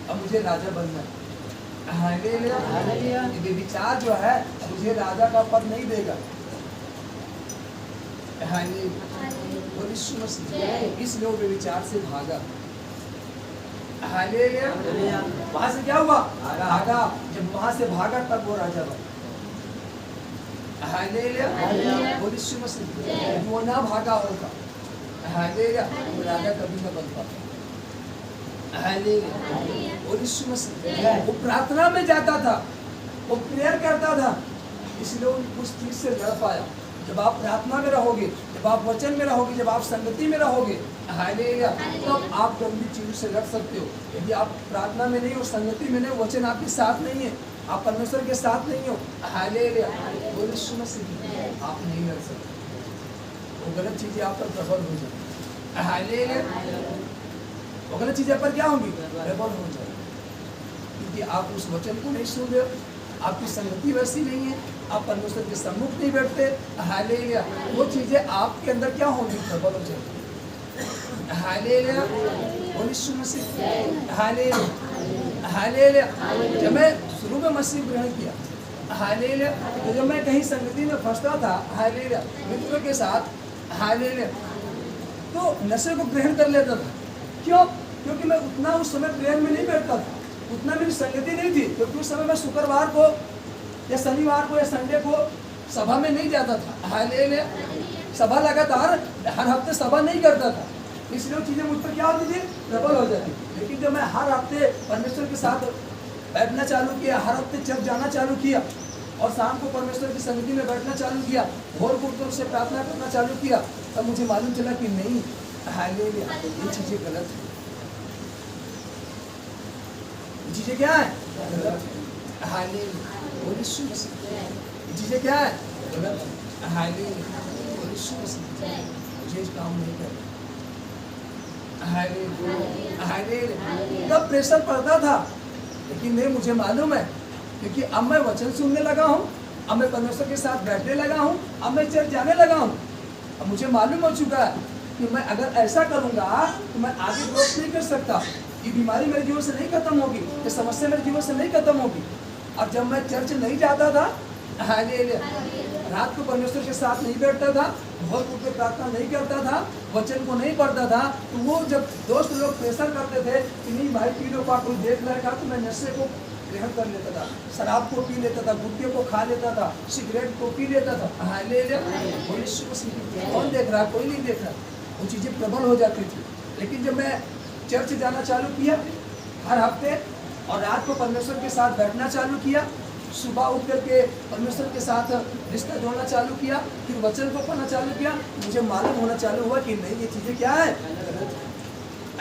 अब मुझे राजा बनना है। हालेलुया, ये बेविचार जो है मुझे राजा का पद नहीं देगा। हालेलुया, इसलिए वो बेविचार से भागा। हालेलुया, वहां से क्या हुआ? भागा। जब वहां से भागा तब वो राजा बना। हालेलुया, वो ना भागा होगा, हालेलुया, वो राजा कभी न बन पाता। हालेलुया, वो प्रार्थना में जाता था, वो प्रेयर करता था, इसलिए उस चीज से लड़ पाया। जब आप प्रार्थना में रहोगे, जब आप वचन में रहोगे, जब आप संगति में रहोगे, हालेलुया, तब आप गंदी चीजों से लड़ सकते हो। यदि आप प्रार्थना में नहीं हो, संगति में नहीं हो, वचन आपके साथ नहीं है, आप परमेश्वर के साथ नहीं हो, हालेलुया, आप नहीं लड़ सकते, वो गलत चीजें आप पर प्रबल हो जाए। हालेलुया, वो गलत चीजें पर क्या होंगी? प्रबल हो जाए, क्योंकि आप उस वचन को नहीं सुन रहे हो, आपकी संगति वैसी नहीं है, आप परमेश्वर के सम्मुख नहीं बैठते। हालेलुया, वो चीजें आपके अंदर क्या होंगी? प्रबल हो जाएगी। हालेलुया, हालेलुया, हालेलुया। जब मैं शुरू में मसीह ग्रहण किया, हालेलुया, तो जब मैं कहीं संगति में फंसता था, हालेलुया, मित्रों के साथ, हालेलुया, तो नशे को ग्रहण कर लेता था। क्यों? क्योंकि मैं उतना उस समय प्रेयर में नहीं बैठता था, उतना मेरी संगति नहीं थी, क्योंकि उस समय मैं शुक्रवार को या शनिवार को या संडे को सभा में नहीं जाता था। हालेलुया, सभा लगातार हर हफ्ते सभा नहीं करता था, इसलिए वो चीज़ें मुझ पर क्या होती थी? प्रबल हो जाती। लेकिन जब मैं हर हफ्ते परमेश्वर के साथ बैठना चालू किया, हर हफ्ते चर्च जाना चालू किया और शाम को परमेश्वर की संगति में बैठना चालू किया, भोर को उठकर उससे प्रार्थना करना चालू किया, तब मुझे मालूम चला कि नहीं, हालेलुया, ये चीज़ें गलत है, ये चीज़ें क्या है? गलत है। हालेलुया, ये चीज़ें क्या है? गलत है। हालेलुया, मुझे इस काम नहीं करना। तब प्रेशर पड़ता था, लेकिन नहीं, मुझे मालूम है, क्योंकि अब मैं वचन सुनने लगा हूँ, अब मैं परमेश्वर के साथ बैठने लगा हूँ, अब मैं चर्च जाने लगा हूँ, अब मुझे मालूम हो चुका है कि मैं अगर ऐसा करूँगा तो मैं आगे ग्रोथ नहीं कर सकता, ये बीमारी मेरे जीवन से नहीं खत्म होगी, ये समस्या मेरे जीवन से नहीं खत्म होगी। अब जब मैं चर्च नहीं जाता था, हालेलुया, रात को परमेश्वर के साथ नहीं बैठता था, बहुत उठ के प्रार्थना नहीं करता था, वचन को नहीं पढ़ता था, तो वो जब दोस्त लोग प्रेशर करते थे कि नहीं भाई पी लो, का कोई देख लेगा, तो मैं नशे को ग्रहण कर लेता था, शराब को पी लेता था, गुटखे को खा लेता था, सिगरेट को पी लेता था। हालेलुया, कौन देख रहा? कोई नहीं देख रहा, वो चीज़ें प्रबल हो जाती थी। लेकिन जब मैं चर्च जाना चालू किया हर हफ्ते और रात को परमेश्वर के साथ बैठना चालू किया, सुबह उठ करके परमेश्वर के साथ रिश्ता जोड़ना चालू किया, फिर वचन को पढ़ना चालू किया, मुझे मालूम होना चालू हुआ कि नहीं, ये चीज़ें क्या है?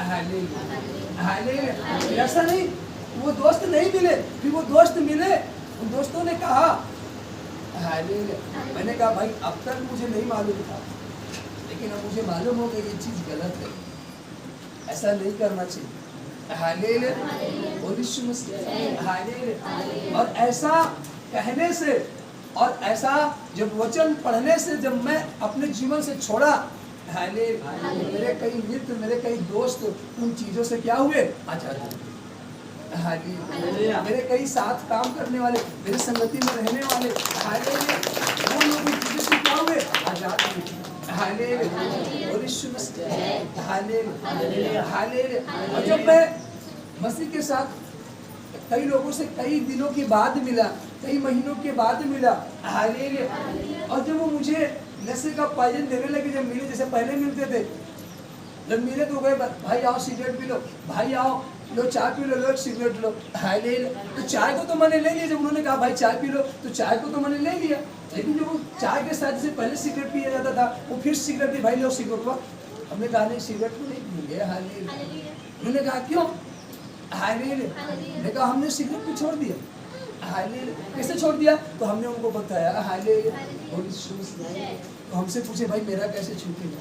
Hallelujah, hallelujah. ऐसा नहीं, वो दोस्त नहीं मिले, फिर वो दोस्त मिले, उन दोस्तों ने कहा, हालेलुया, मैंने कहा भाई अब तक मुझे नहीं मालूम था, लेकिन अब मुझे मालूम हो गया ये चीज़ गलत है, ऐसा नहीं करना चाहिए। Hallelujah, hallelujah. और ऐसा कहने से और ऐसा जब वचन पढ़ने से जब मैं अपने जीवन से छोड़ा, हालेलुया, मेरे कई मित्र, मेरे कई दोस्त उन चीज़ों से क्या हुए? आजाद हुए। हालेलुया। मेरे कई साथ काम करने वाले, मेरे संगति में रहने वाले, हालेलुया, वो लोग जिससे क्या हुए, आजाद हुए। हालेलुया, और यीशु मसीह, हालेलुया, हालेलुया। और जब मैं मसीह के साथ कई लोगों से कई दिनों के बाद मिला, कई महीनों के बाद मिला, हालेलुया, और जब वो मुझे नशे का पॉइजन देने लगे, जब मिले, जैसे पहले मिलते थे, जब मिले तो गए, भाई आओ सिगरेट पी लो, भाई आओ लो चाय पी लो, लो सिगरेट लो, हालेलुया। तो चाय को तो मैंने ले लिया, जब उन्होंने कहा भाई चाय पी लो, तो चाय को तो मैंने ले लिया, लेकिन जब वो चाय के साथ जैसे पहले सिगरेट पिया जाता था, वो फिर सिगरेट दी, भाई लो सिगरेट लो। हमने कहा नहीं, सिगरेट को नहीं पिएंगे, हालेलुया। उन्होंने कहा क्यों, हालेलुया। मैंने कहा हमने सिगरेट को छोड़ दिया, हालेलुया। कैसे छोड़ दिया, तो हमने उनको बताया, हालेलुया। तो हमसे पूछे भाई मेरा कैसे छूटेगा,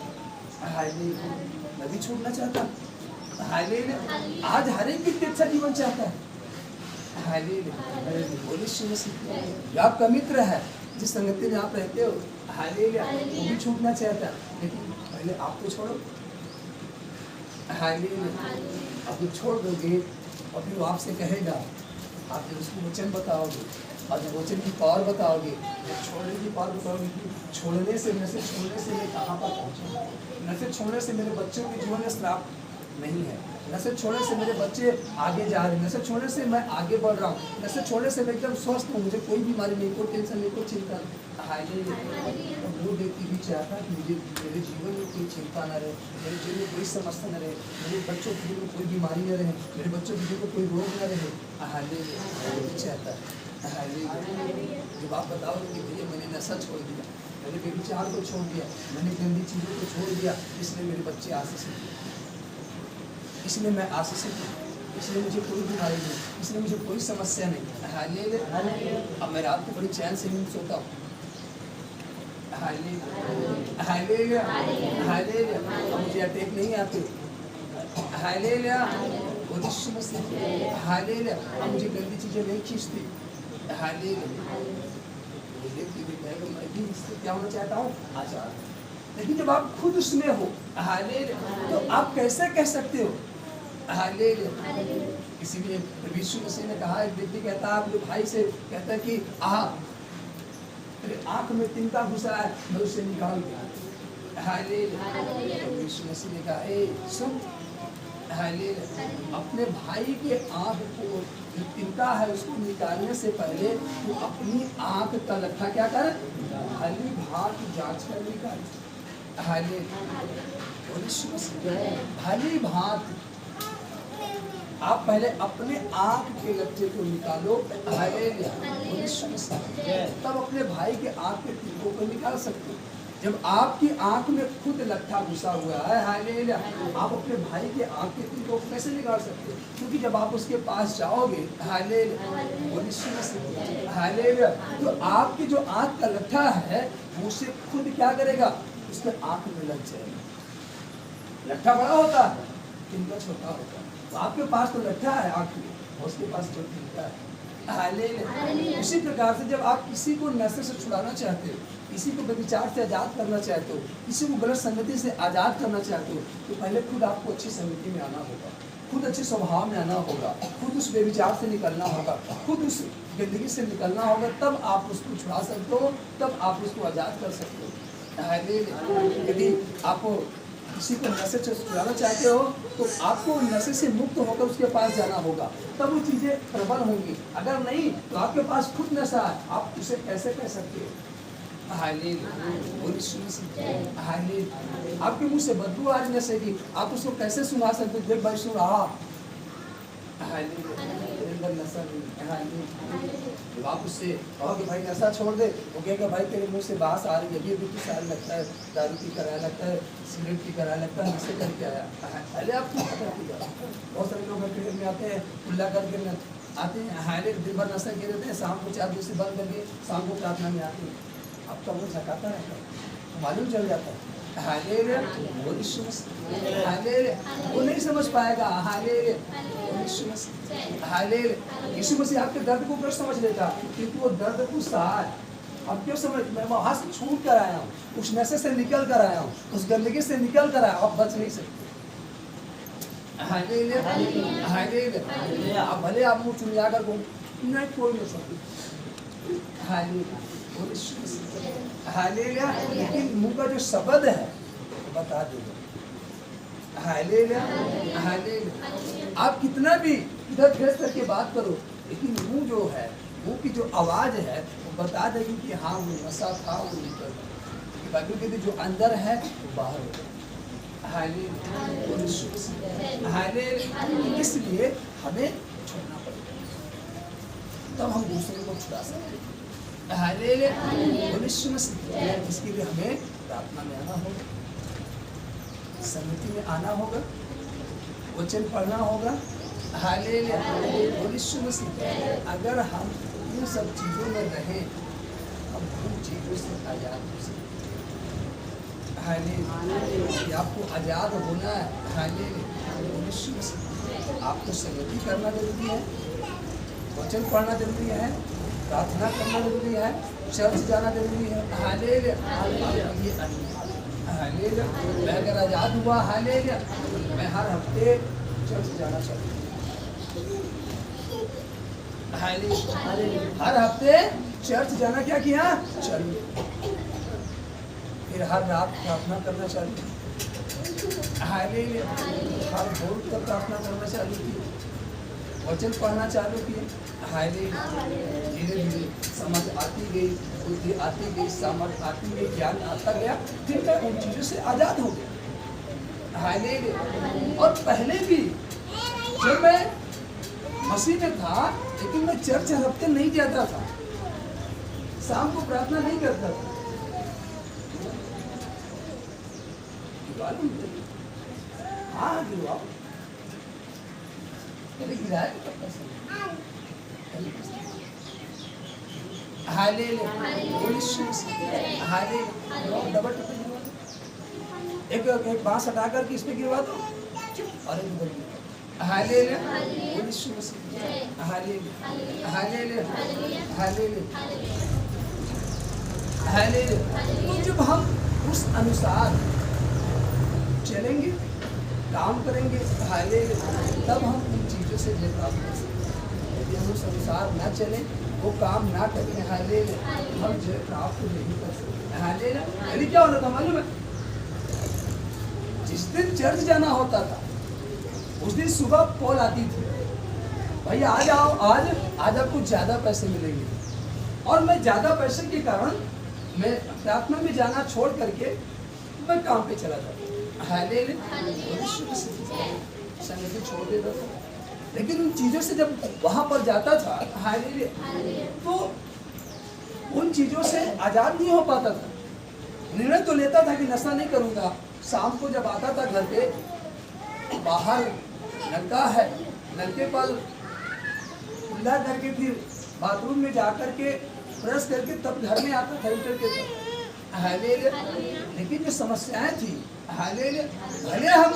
हालेलुया। मैं भी छूटना चाहता, हालेलुया। आज हर एक व्यक्ति अच्छा जीवन चाहता है, हालेलुया। आपका मित्र है, जिस संगति में आप रहते हो, हालेलुया, वो भी छूटना चाहता है, लेकिन पहले आप तो छोड़ो, हालेलुया। अब जब छोड़ दोगे और फिर वो आपसे कहेगा, आप जब उसको वचन बताओगे और जब वचन की पावर बताओगे, जब छोड़ने की पावर बताओगे कि छोड़ने से, नशे छोड़ने से मैं कहाँ पर पहुँचा, नशे छोड़ने से मेरे बच्चों के जीवन में श्राप नहीं है, नशे छोड़ने से मेरे बच्चे आगे जा रहे हैं, नशे छोड़ने से मैं आगे बढ़ रहा हूँ, नशे छोड़ने से मैं एकदम स्वस्थ हूँ, मुझे कोई बीमारी नहीं, कोई टेंशन नहीं, कोई चिंता नहीं, हालेलुया। वो व्यक्ति भी चाहता है कि मुझे मेरे जीवन में कोई चिंता न रहे, मेरे जीवन में कोई समस्या न रहे, मेरे बच्चों के जीवन में कोई बीमारी न रहे, मेरे बच्चों के जीवन में कोई रोग न रहे, हालेलुया। वो भी चाहता है, हालेलुया। जब आप बताओगे कि भैया मैंने नशा छोड़ दिया, मैंने व्यभिचार को छोड़ दिया, मैंने गंदी चीज़ों को छोड़ दिया, इसलिए मेरे बच्चे आशीषित, इसलिए मैं आशीषित हूँ, इसलिए मुझे कोई बीमारी नहीं, इसलिए मुझे कोई समस्या नहीं, हालेलुया। अब मैं रात को बड़ी चैन से नींद सोता हूँ, हालेलुया, हालेलुया, हालेलुया। अब मुझे अटैक नहीं आते, हालेलुया, हालेलुया। अब मुझे गंदी चीज़ें नहीं खींचती, हालेलुया। मैं भी इससे क्या होना चाहता हूँ, आजाद। लेकिन जब आप खुद उसमें हो, हालेलुया, तो आप कैसे कह सकते हो, हालेलुया। इसीलिए यीशु मसीह ने कहा, एक व्यक्ति कहता है अपने भाई से, कहता है कि तेरे आँख में तिनका घुसा है, मैं उसे निकाल दिया, हालेलुया। यीशु मसीह ने कहा, ए सुन, हालेलुया, अपने भाई के आँख को जो तिनका है उसको निकालने से पहले तू अपनी आँख का लट्ठा क्या कर, भली भांत जांच कर निकाल, हालेलुया। भली भांत आप पहले अपने आँख के लट्ठे को निकालो, हालेलुया, तब अपने भाई के आँख के तिनकों को निकाल सकते हो। जब आपकी आँख में खुद लट्ठा घुसा हुआ है, हालेलुया, आप अपने भाई के आँख के तिनकों को कैसे निकाल सकते हो? क्योंकि जब आप उसके पास जाओगे, हालेलुया, हालेलुया, तो आपकी जो आँख का लट्ठा है वो उसे खुद क्या करेगा, उसके आँख में लग जाएगा। लट्ठा बड़ा होता है, तिनका छोटा होता है। तो आपके पास तो लट्ठा है आँख में, उसके पास जो तिनका है, हालेलुया। उसी प्रकार से जब आप किसी को नशे से छुड़ाना चाहते हो, किसी को व्यभिचार से आज़ाद करना चाहते हो, किसी को गलत संगति से आज़ाद करना चाहते हो, तो पहले खुद आपको अच्छी संगति में आना होगा, खुद अच्छे स्वभाव में आना होगा, खुद उस व्यभिचार से निकलना होगा, खुद उस गंदगी से निकलना होगा, तब आप उसको छुड़ा सकते हो, तब आप उसको आज़ाद कर सकते हो, हालेलुया। यदि आप किसी को नशे से छुड़ाना चाहते हो तो आपको नशे से मुक्त होकर उसके पास जाना होगा, तब वो चीज़ें प्रबल होंगी। अगर नहीं तो आपके पास खुद नशा है, आप उसे कैसे कह सकते हो, हालेलुया, हालेलुया। आपके मुंह से बदबू आ रही नशे की, आप उसको कैसे सुना सकते हो, देख भाई सुन रहा, हालेलुया, नशा नहीं, हालेलुया। जब आप उससे कहो कि भाई नशा छोड़ दे, वो कहेगा भाई तेरे मुंह से बास आ रही है, ये भी कुछ आने लगता है, दारू पी कर आया लगता है, सिगरेट पी कर आया लगता है, नशे करके आया। पहले आप कुछ करके जाओ। बहुत सारे लोग क्रिकेट में आते हैं, खुला करके आते हैं, हालेलुया, दिन भर नशा किए रहते हैं, शाम को 4 बजे से बंद करके शाम को प्रार्थना में आते हैं, आपका मुँह झकाता रहता है, मालूम चल जाता है, हालेलुया, हालेलुया। वो नहीं समझ पाएगा, हालेलुया, हालेलुया। यीशु मसीह आपके दर्द को क्यों समझ लेता, क्योंकि वो दर्द को सहा है। अब क्यों समझ, मैं वहाँ से छूट कर आया हूँ, उस नशे से निकल कर आया हूँ, उस गंदगी से निकल कर आया, आप बच नहीं सकते, हालेलुया हालेलुया। अब भले आप मुंह चुनिया कर बोल नहीं, कोई नहीं सुनती। हालेलुया हालेलुया, लेकिन मुंह का जो शब्द है बता देगा। Hallelujah hallelujah. आप कितना भी इधर फेस करके बात करो, लेकिन मुंह जो है, मुंह की जो आवाज है वो बता देगी कि हाँ वो नशा था, वो निकल गया। बाकी कहते जो अंदर है वो बाहर हो गया। हालेलुया। इसलिए हमें छोड़ना पड़ेगा, तब हम दूसरे को छुड़ा सकते हैं। हालेलुया। इसके लिए हमें प्रार्थना में आना होगा, समिति में आना होगा, वचन पढ़ना होगा। हालेलुया। अगर हम इन सब चीजों में रहें, हम उन चीजों से आजाद हो सकते। हालेलुया। आपको आजाद होना है। हालेलुया। आपको संगति करना जरूरी है, वचन पढ़ना जरूरी है, प्रार्थना करना जरूरी है, चर्च जाना जरूरी है। हालेलुया। हालेलुया। मैं अगर आजाद हुआ, हालेलुया, मैं हर हफ्ते चर्च जाना चाहता हूँ। हर हफ्ते चर्च जाना क्या किया चाहिए, फिर हर रात प्रार्थना करना चाहिए। हालेलुया। हर भोर तक प्रार्थना करना चालू किए, वचन पढ़ना चालू किए। हालेलुया। धीरे धीरे समझ आती गई, बुद्धि आती गई, सामर्थ आती गई, ज्ञान आता गया, फिर मैं उन चीजों से आजाद हो गया। हालेलुया। और पहले भी जब मैं मसीह में था, लेकिन मैं चर्च हर हफ्ते नहीं जाता था, शाम को प्रार्थना नहीं करता था। हाँ गिरवाओ, एक बांस हटा करके इस पे गिरवा दो और एक उधर गिरवा। हालेलुया। हालेलुया हालेलुया हालेलुया। तो जब हम उस अनुसार चलेंगे, काम करेंगे, हालेलुया, तब हम उन चीजों से जय प्राप्त कर सकते हैं। यदि हम उस अनुसार ना चलें, वो काम ना करें, हालेलुया, हम जय प्राप्त नहीं कर सकते। हालेलुया। यदि क्या होता था मालूम है, जिस दिन चर्च जाना होता था उस दिन सुबह कॉल आती थी, भैया आ जाओ, आज आपको ज्यादा पैसे मिलेंगे। और मैं ज्यादा पैसे के कारण मैं प्रार्थना में जाना छोड़ करके मैं काम पे चला जाता। हालेलुया। संगति छोड़ देता था, लेकिन उन चीजों से जब वहां पर जाता था, हालेलुया, तो उन चीजों से आजाद नहीं हो पाता था। निर्णय तो लेता था कि नशा नहीं करूंगा, शाम को जब आता था घर पे, बाहर नलका है, नलके पर खुला करके फिर बाथरूम में जाकर के ब्रश करके तब घर में आता था इंटर के तब। हालेलुया। लेकिन जो समस्याएं थी, हालेलुया, भले हम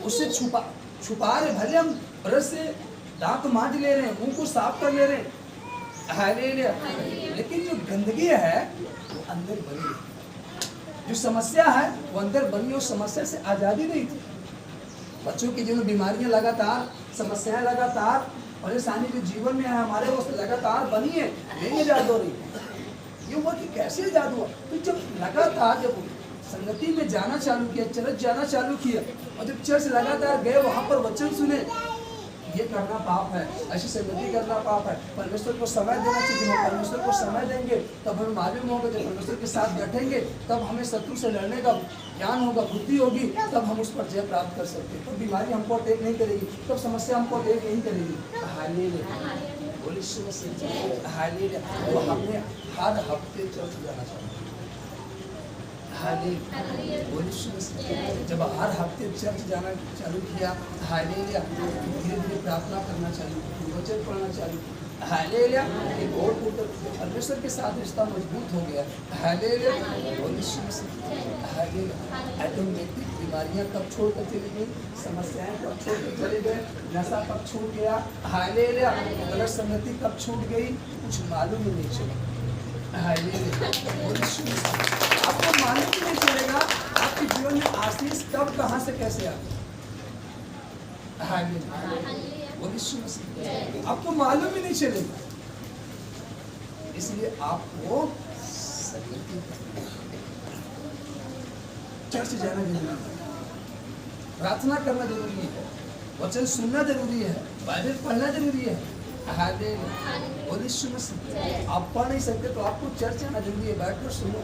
उससे छुपा रहे, भले हम ब्रश से दांत मांज ले रहे हैं, मुंह को साफ कर ले रहे हैं, हालेलुया, लेकिन जो गंदगी है वो अंदर बनी है, जो समस्या है वो अंदर बनी, उस समस्या से आजादी नहीं थी। बच्चों की जो बीमारियां लगातार, समस्याएं लगातार, परेशानी जो जीवन में है हमारे, वो लगातार बनी है, नहीं आजाद हो रही। ये हुआ कि कैसे आजाद हुआ, तो जब लगातार जब संगति में जाना चालू किया, चर्च जाना चालू किया, और जब चर्च लगातार गए, वहां पर वचन सुने, ये करना पाप है, ऐसी संगति करना पाप है, परमेश्वर को समय देना चाहिए। हम परमेश्वर को समय देंगे तब हमें मालूम होगा, जब परमेश्वर के साथ बैठेंगे तब हमें शत्रु से लड़ने का ज्ञान होगा, बुद्धि होगी, तब हम उस पर जय प्राप्त कर सकते हैं। तो बीमारी हमको अटैक नहीं करेगी, तब समस्या हमको अटैक नहीं करेगी। हालेलुया। हालेलुया। तो हमने हर हफ्ते चर्च जाना चाहिए। जब हर हफ्ते चर्च जाना चालू किया, हालेलुया, धीरे धीरे प्रार्थना करना चालू, वचन पढ़ना चालू, हालेलुया, एक और परमेश्वर के साथ रिश्ता मजबूत हो गया। हालेलुया। ऑटोमेटिक बीमारियां कब छोड़ कर चली गई, समस्याएं कब छोड़ कर चले गए, नशा कब छूट गया, हालेलुया, गलत संगति कब छूट गई, कुछ मालूम ही नहीं चला। हालेलुया। आपको मालूम ही नहीं चलेगा आपके जीवन में आशीष कब कहां से कैसे आ। आपको मालूम ही नहीं चलेगा। इसलिए आपको चर्च जाना जरूरी है, प्रार्थना करना जरूरी है, वचन सुनना जरूरी है, बाइबल पढ़ना जरूरी है। आप पढ़ नहीं सकते तो आपको चर्च आना जरूरी है, बैठकर सुनो।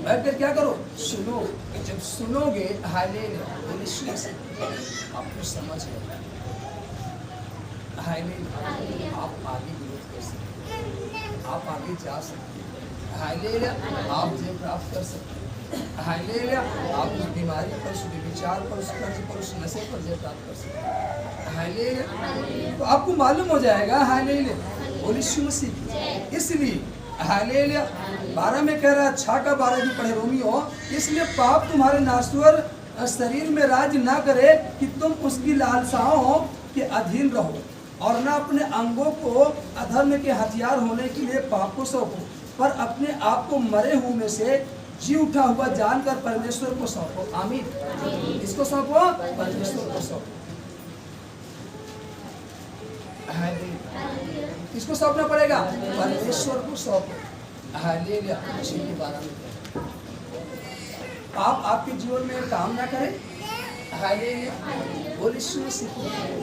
बैठकर क्या करो? सुनो। जब सुनोगे आपको समझ आएगा, आप आगे ग्रोथ कर सकते, आप आगे जा सकते, आप जय प्राप्त कर सकते, आप उस बीमारी पर, उस विचार पर, उस कर्ज पर, उस नशे पर जय प्राप्त कर सकते। तो आपको मालूम हो जाएगा। इसलिए 12 में कह रहा है, 6 का 12 भी पढ़े रोमियो, इसलिए पाप तुम्हारे नाश्वर शरीर में राज ना करे कि तुम उसकी लालसाओं के अधीन रहो, और ना अपने अंगों को अधर्म के हथियार होने के लिए पाप को सौंपो, पर अपने आप को मरे हुए में से जी उठा हुआ जानकर परमेश्वर को सौंपो। आमीन। इसको सौंपो, परमेश्वर को सौंपो। किसको सौंपना पड़ेगा? परमेश्वर को सौंपो। पाप आपके जीवन में काम ना करे,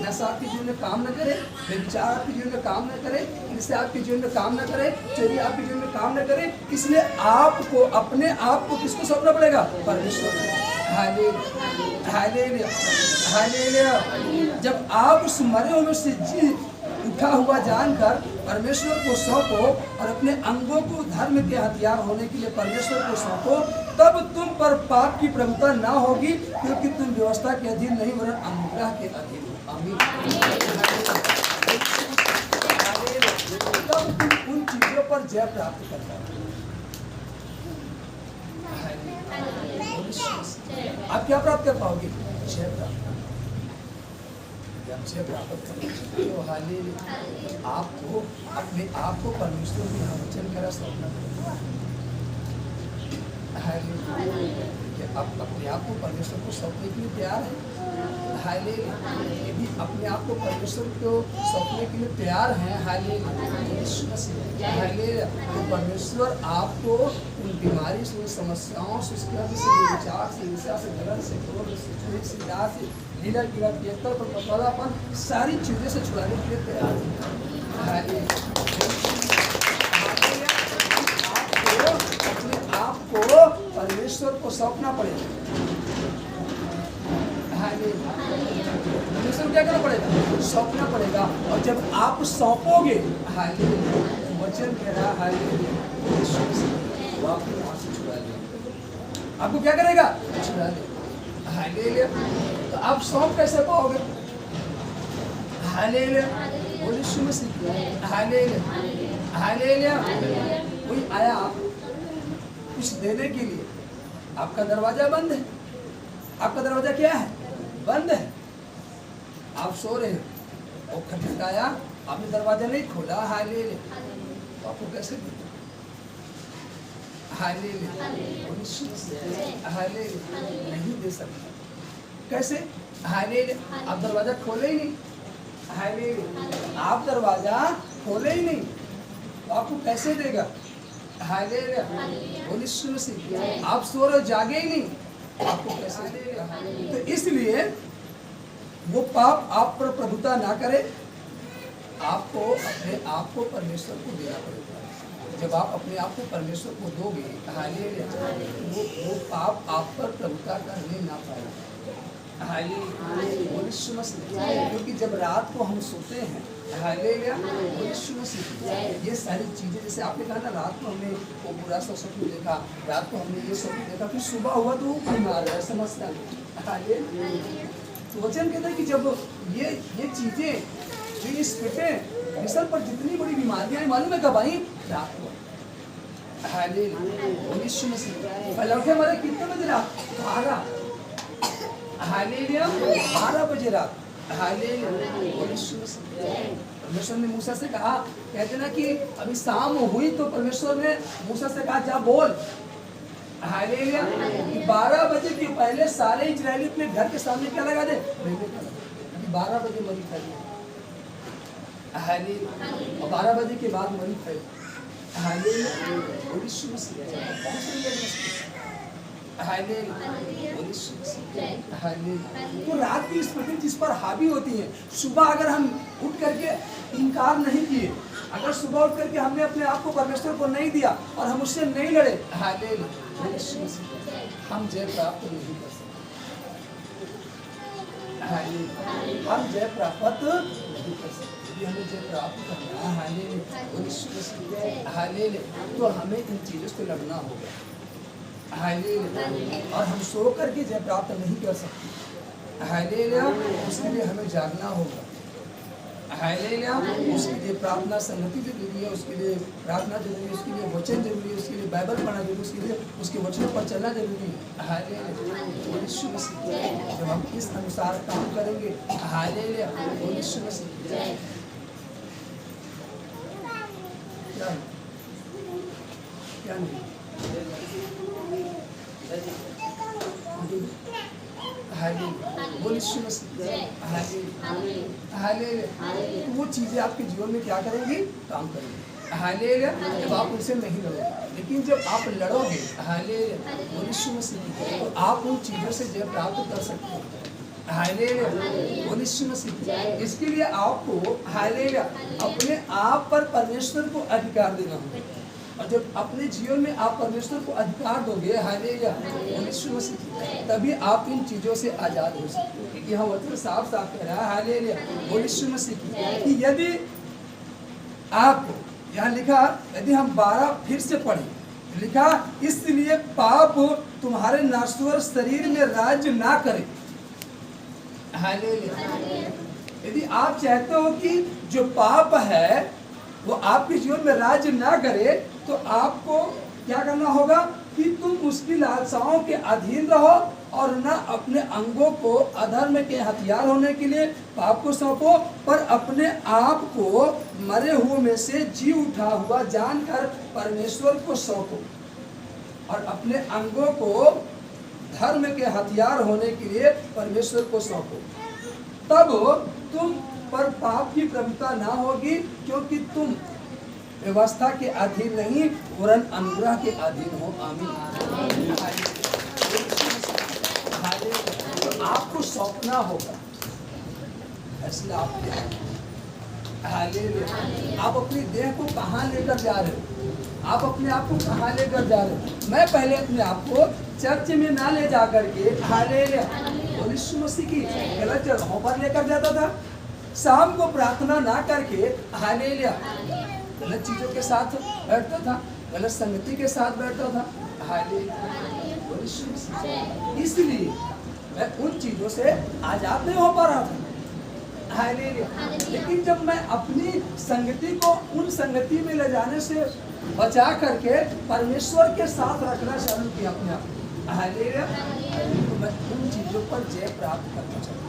नशा आपके जीवन में काम न करे, व्यभिचार आपके जीवन में काम न करे, निशा आपके जीवन में काम न करे, चोरी आपके जीवन में काम न करे। इसलिए आपको अपने आप को किसको सौंपना पड़ेगा? परमेश्वर को। जब आप उस मरे हुए से जी उठा हुआ जानकर परमेश्वर को सौंपो, और अपने अंगों को धर्म के हथियार होने के लिए परमेश्वर को सौंपो, तब तुम पर पाप की प्रभुता ना होगी, क्योंकि तुम व्यवस्था के अधीन नहीं वरन अनुग्रह के अधीन हो। आमीन। तब तुम उन चीजों पर जय प्राप्त कर पाओगे। आप क्या प्राप्त कर पाओगे? जय प्राप्त। जय प्राप्त करें तो आपको अपने आप को परमेश्वर के वचन करा सौंपना पड़ेगा। आप अपने आप को परमेश्वर को सौंपने के लिए तैयार है? यदि अपने आप को परमेश्वर को सौंपने के लिए तैयार हैं, तो परमेश्वर आपको उन बीमारी से, उन समस्याओं से, उसके विचार से, ईर्ष्या से, गलत से, क्रोध से, चोरी से, डाह से, लीला कीड़ा, पतलापन, सारी चीजें से छुड़ाने के लिए तैयार है। अपने आप को परमेश्वर को सौंपना पड़ेगा। परमेश्वर क्या करना पड़ेगा? सौंपना पड़ेगा। और जब आप सौंपोगे, वचन कह रहा है वो आपको वहां से छुड़ा लेगा। आपको क्या करेगा? छुड़ा लेगा। तो आप सौंप कैसे पाओगे? कोई आया कुछ देने के लिए, आपका दरवाजा बंद है। आपका दरवाजा क्या है? बंद है। आप सो रहे हो, और खटखटाया, आपने दरवाजा नहीं खोला, तो आपको कैसे देगा? नहीं दे सकता। कैसे? आप दरवाजा खोले ही नहीं। आप दरवाजा खोले ही नहीं, तो आपको कैसे देगा? आप सो रहे, जागे ही नहीं, आपको कैसे देगा? तो इसलिए वो पाप आप पर प्रभुता ना करे, आपको अपने आप को परमेश्वर को देना पड़ेगा। जब आप अपने आप को परमेश्वर को दोगे, वो पाप आप पर प्रभुता करने ना पाएगा। क्योंकि जब रात को हम सोते हैं, ये सारी चीजें, जैसे आपने कहा ना, रात को हमने वो बुरा सा स्वप्न देखा, रात को हमने ये स्वप्न देखा, फिर सुबह हुआ तो वो बीमार है, समझता नहीं। तो वचन कहता है कि जब ये चीजें जो इस पेटे मिसल पर जितनी बड़ी बीमारियां हैं, मालूम है कब आई? रात को। हमारे कितने बजे? रात 12 बजे रात। परमेश्वर ने मूसा से कहा, कहते ना कि अभी शाम हुई तो परमेश्वर ने मूसा से कहा, जा बोल, हालेलुया। 12 बजे के पहले सारे इजरायली अपने घर के सामने क्या लगा दे? 12 बजे मरी फैली। हालेलुया। और 12 बजे के बाद मरी फैली। हालेलुया। तो रात की स्मृति जिस पर हावी होती है, सुबह अगर हम उठ करके इनकार नहीं किए, अगर सुबह उठ करके हमने अपने आप को परमेश्वर को नहीं दिया और हम उससे नहीं लड़े, हम जय प्राप्त नहीं कर सकते। हम जय प्राप्त नहीं कर सकते। यदि हमें जय प्राप्त करना है, तो हमें इन चीजों से लड़ना होगा। और हम सो करके जय प्राप्त नहीं कर सकते। उसके लिए हमें जागना होगा। उसके लिए प्रार्थना संगति जरूरी है, उसके लिए प्रार्थना जरूरी है, उसके लिए वचन जरूरी है, उसके लिए बाइबल पढ़ना जरूरी है, उसके लिए उसके वचनों पर चलना जरूरी है। जब हम इस अनुसार काम करेंगे, क्या नहीं वो चीजें आपके जीवन में क्या करेंगी? काम करेंगी। जब आप उनसे नहीं लड़ोगे, लेकिन जब आप लड़ोगे तो आप उन चीजों से जय प्राप्त कर सकते हो। इसके लिए आपको अपने आप पर परमेश्वर को अधिकार देना होगा। और जब अपने जीवन में आप परमेश्वर को अधिकार दोगे, तभी आप इन चीजों से आजाद हो सकते हो। क्योंकि यहाँ वचन साफ साफ कह रहा है कि यदि आप, यहाँ लिखा, यदि हम 12 फिर से पढ़ें, लिखा इसलिए पाप तुम्हारे नाश्वर शरीर में राज्य ना करे। यदि आप चाहते हो कि जो पाप है वो आपके जीवन में राज्य ना करे, तो आपको क्या करना होगा कि तुम उसकी लालसाओं के अधीन रहो और न अपने अंगों को अधर्म के हथियार होने के लिए पाप को सौंपो, पर अपने आप को मरे हुए में से जी उठा हुआ जानकर परमेश्वर को सौंपो और अपने अंगों को धर्म के हथियार होने के लिए परमेश्वर को सौंपो। तब तुम पर पाप की प्रभुता ना होगी, क्योंकि तुम व्यवस्था के अधीन नहीं वरन अनुग्रह के अधीन हो। आमीन। तो आपको सौंपना होगा। इसलिए आप अपनी देह को कहाँ लेकर जा रहे हो? आप अपने आप को कहाँ लेकर जा रहे हो? मैं पहले अपने आप को चर्च में ना ले जा करके यीशु मसीह की गलत जगहों पर लेकर जाता था। शाम को प्रार्थना ना करके गलत चीजों के साथ बैठता था, गलत संगति के साथ बैठता था। इसलिए मैं उन चीजों से आजाद नहीं हो पा रहा था। लेकिन जब मैं अपनी संगति को उन संगति में ले जाने से बचा करके परमेश्वर के साथ रखना चालू किया अपने आप, तो मैं उन चीजों पर जय प्राप्त करना चाहता हूँ।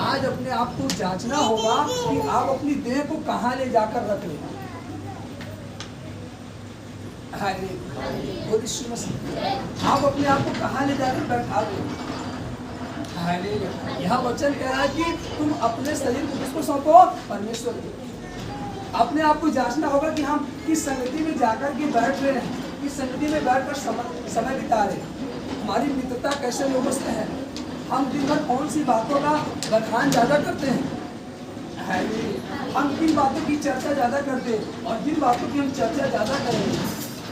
आज अपने आप को जांचना होगा कि आप अपनी देह को कहाँ ले जाकर रख रहे हैं। आप अपने आप को कहाँ ले जाकर बैठा रहे हैं। यहाँ वचन कह रहा है कि तुम अपने शरीर को किसको सौंपो? परमेश्वर को। अपने आप को जांचना होगा कि हम किस संगति में जाकर के बैठ रहे हैं, किस संगति में बैठकर समय बिता रहे हैं, हमारी मित्रता कैसे लोगों से है, हम दिन भर कौन सी बातों का बखान ज़्यादा करते हैं, हम किन बातों की चर्चा ज़्यादा करते हैं, और जिन बातों की हम चर्चा ज़्यादा करेंगे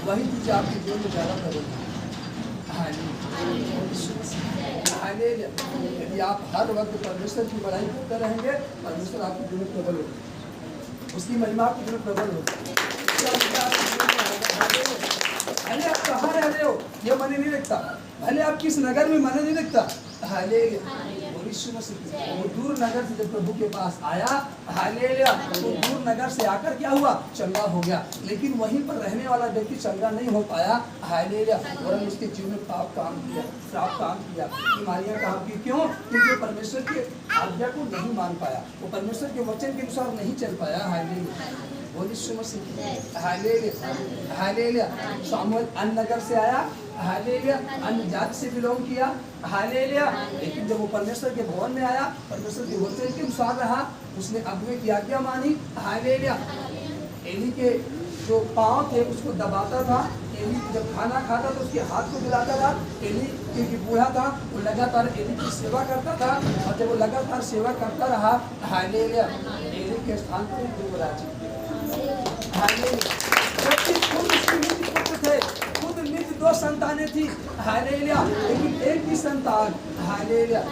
वही चीज़ आपके जीवन में ज़्यादा करेंगे। यदि आप हर वक्त परमेश्वर की बड़ाई करते रहेंगे, परमेश्वर आपके जीवन में प्रबल होगा, उसकी महिमा आपके जीवन में प्रबल होगी। भले आप कहाँ रह रहे हो ये माने नहीं रखता, भले आप किस नगर में माने नहीं रखता। वो दूर नगर से जब प्रभु के पास आया, वो दूर नगर से आकर क्या हुआ? चंगा हो गया। लेकिन वहीं पर रहने वाला व्यक्ति चंगा नहीं हो पाया, वरन उसके जीवन में पाप काम किया, श्राप काम किया, बीमारियां काम की। क्यों? क्योंकि परमेश्वर के आज्ञा को नहीं मान पाया, वो परमेश्वर के वचन के अनुसार नहीं चल पाया। बोल यीशु मसीह की। Hallelujah hallelujah. सामुएल अन्य नगर से आया, हालेलुया, अन्य जाति से बिलोंग किया, हालेलुया, लेकिन जब वो परमेश्वर के भवन में आया, परमेश्वर के वचन के अनुसार रहा, उसने अगुवे की आज्ञा मानी, हालेलुया। एली के जो पाँव थे उसको दबाता था, एली जब खाना खाता तो उसके हाथ को दिलाता था, एली क्योंकि बूढ़ा था वो लगातार एली की सेवा करता था, और जब वो लगातार सेवा करता रहा, हालेलुया, एली के स्थान पर युवराज, हालेलुया, जबकि खुद उसके निज पुत्र थे, खुद निज 2 संतानें थी, हालेलुया, लेकिन एक ही संतान, हालेलुया,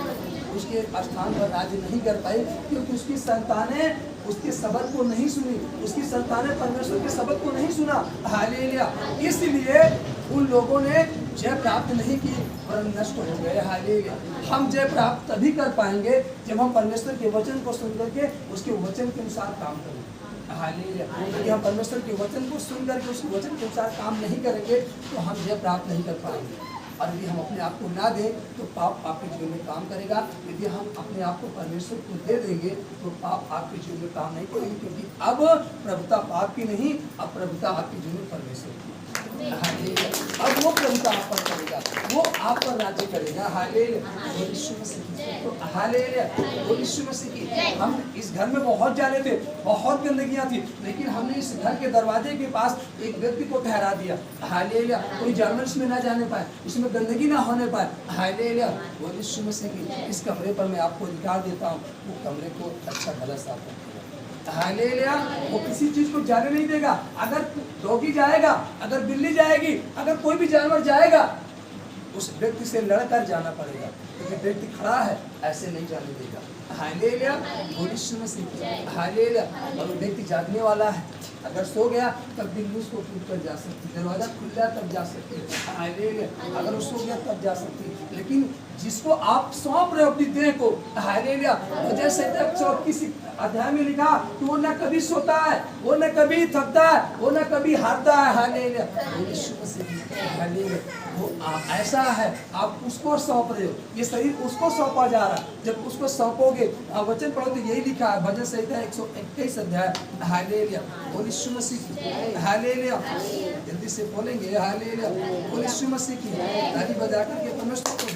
उसके स्थान पर राज्य नहीं कर पाई, क्योंकि उसकी संतानें उसके शब्द को नहीं सुनी, उसकी संतानें परमेश्वर के शब्द को नहीं सुना, हालेलुया, इसलिए उन लोगों ने जय प्राप्त नहीं की और नष्ट हो गए, हालेलुया। हम जय प्राप्त तभी कर पाएंगे जब हम परमेश्वर के वचन को सुन करके उसके वचन के अनुसार काम करें, हालेलुया। यदि हम परमेश्वर के वचन को सुन करके उसके वचन के अनुसार काम नहीं करेंगे तो हम जय प्राप्त नहीं कर पाएंगे, और यदि हम अपने आप को ना दें तो पाप आपके जीवन में काम करेगा, यदि हम अपने आप को परमेश्वर को दे देंगे तो पाप आपके जीवन में काम नहीं करेगी, क्योंकि अब प्रभुता पाप की नहीं, अब प्रभुता आपके जीवन में परमेश्वर की, अब वो प्रभुता आप पर करेगा, वो आप पर राज्य करेगा, हालेलुया, यीशु मसीह की, तो हालेलुया, यीशु मसीह की। हम इस घर में बहुत जाने थे, बहुत गंदगियां थी, लेकिन हमने इस घर के दरवाजे के पास एक व्यक्ति को ठहरा दिया, हालेलुया, कोई जानवर इसमें ना जाने पाए, इसमें गंदगी ना होने पाए, हालेलुया, यीशु मसीह की। इस कमरे पर मैं आपको अधिकार देता हूँ, वो कमरे को अच्छा भला साफ रखेगा, हालेलुया, वो किसी चीज को जाने नहीं देगा, अगर डॉगी जाएगा, अगर बिल्ली जाएगी, अगर कोई भी जानवर जाएगा, उस व्यक्ति से लड़कर जाना पड़ेगा, क्योंकि व्यक्ति खड़ा है, ऐसे नहीं जाने देगा, हालेलुया, यीशु मसीह, हालेलुया। और वो व्यक्ति जागने वाला है, अगर सो गया तब बिल्ली उसको टूट कर जा सकती, दरवाजा खुला तब जा सकती है, हालेलुया, अगर वो सो गया तब जा सकती है, लेकिन जिसको आप सौंप रहे हो अपनी देह को, हालेलुया, वजह से 34 अध्याय में लिखा कि वो न कभी सोता है, वो न कभी थकता है, वो न कभी हारता है, हालेलुया, यीशु मसीह, हालेलुया, वो ऐसा है, आप उसको सौंप रहे हो, ये शरीर उसको सौंपा जा रहा है, जब उसको सौंपोगे, वचन पढ़ो तो यही लिखा है, भजन संहिता 121 अध्याय, हालेलुया, यीशु मसीह, हालेलुया, जल्दी से बोलेंगे, हालेलुया, यीशु मसीह की, ताली बजा करके परमेश्वर को,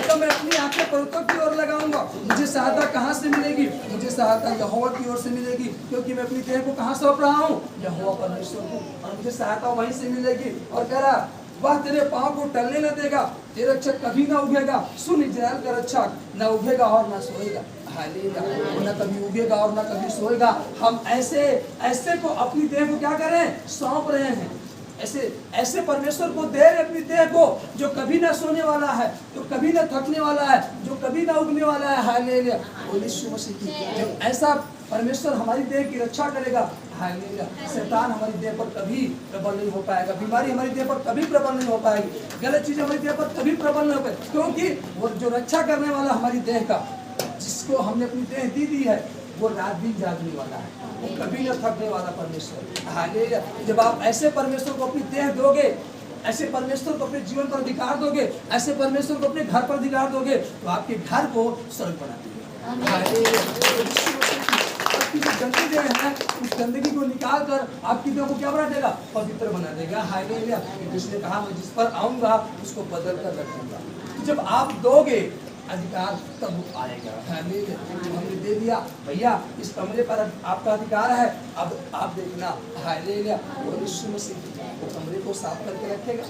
तो मैं अपनी आंखें पर्वतों की ओर लगाऊंगा, मुझे सहायता कहाँ से मिलेगी, मुझे सहायता यहोवा की ओर से मिलेगी, क्योंकि मैं अपनी देह को कहाँ सौंप रहा हूँ, यहोवा परमेश्वर को, और मुझे सहायता वहीं से मिलेगी। और कह रहा, वह तेरे पाँव को टलने न देगा, तेरा रक्षक कभी ना उगेगा, सुन इज़राइल का रक्षक, न उगेगा और न सोएगा, हालेलुया, वो न कभी उगेगा और न कभी सोएगा। हम ऐसे को अपनी देह को क्या करें, सौंप रहे हैं, ऐसे परमेश्वर को दे रहे अपनी देह को, जो कभी ना सोने वाला है, जो कभी ना थकने वाला है, जो कभी ना उगने वाला है, हालेलुया, यीशु मसीह की। जब ऐसा परमेश्वर हमारी देह की रक्षा करेगा, हालेलुया, शैतान हमारी देह पर कभी प्रबल नहीं हो पाएगा, बीमारी हमारी देह पर कभी प्रबल नहीं हो पाएगी, गलत चीज हमारी देह पर कभी प्रबल नहीं हो पाएगी, क्योंकि वो जो रक्षा करने वाला हमारी देह का, जिसको हमने अपनी देह दी है, वो रात दिन जागने वाला है, वो कभी न थकने वाला परमेश्वर, हालेलुया। जब आप ऐसे परमेश्वर को अपनी देह दोगे, ऐसे परमेश्वर को अपने जीवन पर अधिकार दोगे, ऐसे परमेश्वर को अपने घर पर अधिकार दोगे, तो आपके घर को स्वर्ग बना देगा, हालेलुया। आपकी जो गंदगी देह है, उस गंदगी को निकाल कर आपकी देह को क्या बना देगा, पवित्र बना देगा, हालेलुया। जिसने कहा मैं जिस पर आऊंगा उसको बदल कर रखूंगा, जब आप दोगे अधिकार तब वो आएगा, हालेलुया। जब हमने दे दिया, भैया इस कमरे पर आपका अधिकार है, अब आप देखना, हालेलुया, यीशु मसीह वो कमरे को साफ करके रखेगा,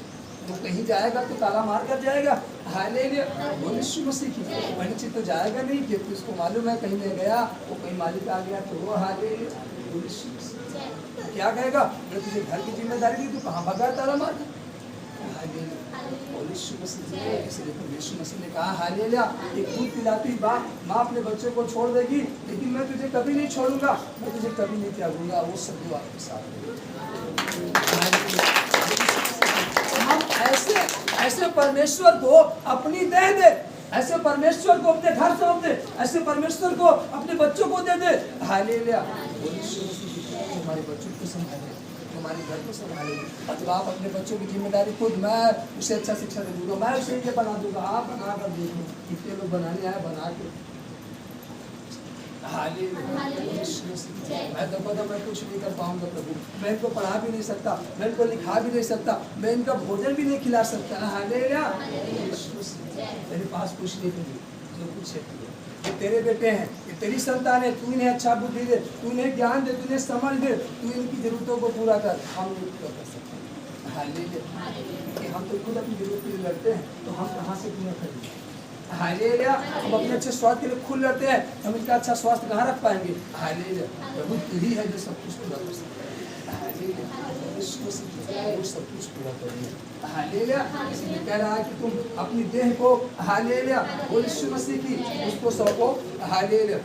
वो कहीं जाएगा तो ताला मार कर जाएगा, हालेलुया, यीशु मसीह की। वहीं तो जाएगा नहीं, क्योंकि उसको मालूम है कहीं नहीं गया, वो कहीं मालिक आ गया तो वो, हालेलुया, यीशु मसीह क्या कहेगा, मैं तुझे घर की जिम्मेदारी दी, तू कहाँ भगा ताला मार, हालेलुया, यीशु मसीह। इसलिए तो यीशु मसीह ने कहा, हालेलुया, एक दूध पिलाती माँ अपने बच्चों को छोड़ देगी, लेकिन मैं तुझे कभी नहीं छोड़ूंगा, मैं तुझे कभी नहीं त्यागूंगा, वो सब जो आपके साथ हम ऐसे परमेश्वर को अपनी देह दे, ऐसे परमेश्वर को अपने घर सौंप दे, ऐसे परमेश्वर को अपने बच्चों को दे दे, हालेलुया, हमारे बच्चों को संभाले, हमारे घर को संभालेगी। और जब आप अपने बच्चों की जिम्मेदारी खुद, मैं उसे अच्छा शिक्षा दे दूंगा, मैं उसे ये बना दूंगा, आप बना कर देख लो, कितने लोग बनाने आए, बना के, मैं तो पता मैं कुछ नहीं कर पाऊंगा प्रभु, मैं इनको पढ़ा भी नहीं सकता, मैं इनको लिखा भी नहीं सकता, मैं इनका भोजन भी नहीं खिला सकता। हालेलुया। मेरे पास कुछ नहीं प्रभु, जो कुछ है ये तेरे बेटे हैं, ये तेरी संतान है, तू इन्हें अच्छा बुद्धि दे, तू इन्हें ज्ञान दे, तू इन्हें समझ दे, तू इनकी जरूरतों को पूरा कर। हम नहीं कर सकते। हालेलुया। हम तो खुद अपनी जरूरत के लिए लड़ते हैं, तो हम कहाँ से पूरा करेंगे? हालेलुया। हम अपने अच्छे स्वास्थ्य के लिए खुद लड़ते हैं, हम इनका अच्छा स्वास्थ्य कहाँ रख पाएंगे? हालेलुया। प्रभु तू ही है जो सब कुछ पूरा कर सकता है। हालेलुया। वो सब कुछ पूरा करेंगे। हालेलुया। इसलिए कह रहा है कि तुम अपनी देह को हालेलुया वो यीशु मसीह की उसको सौंपो। हालेलुया।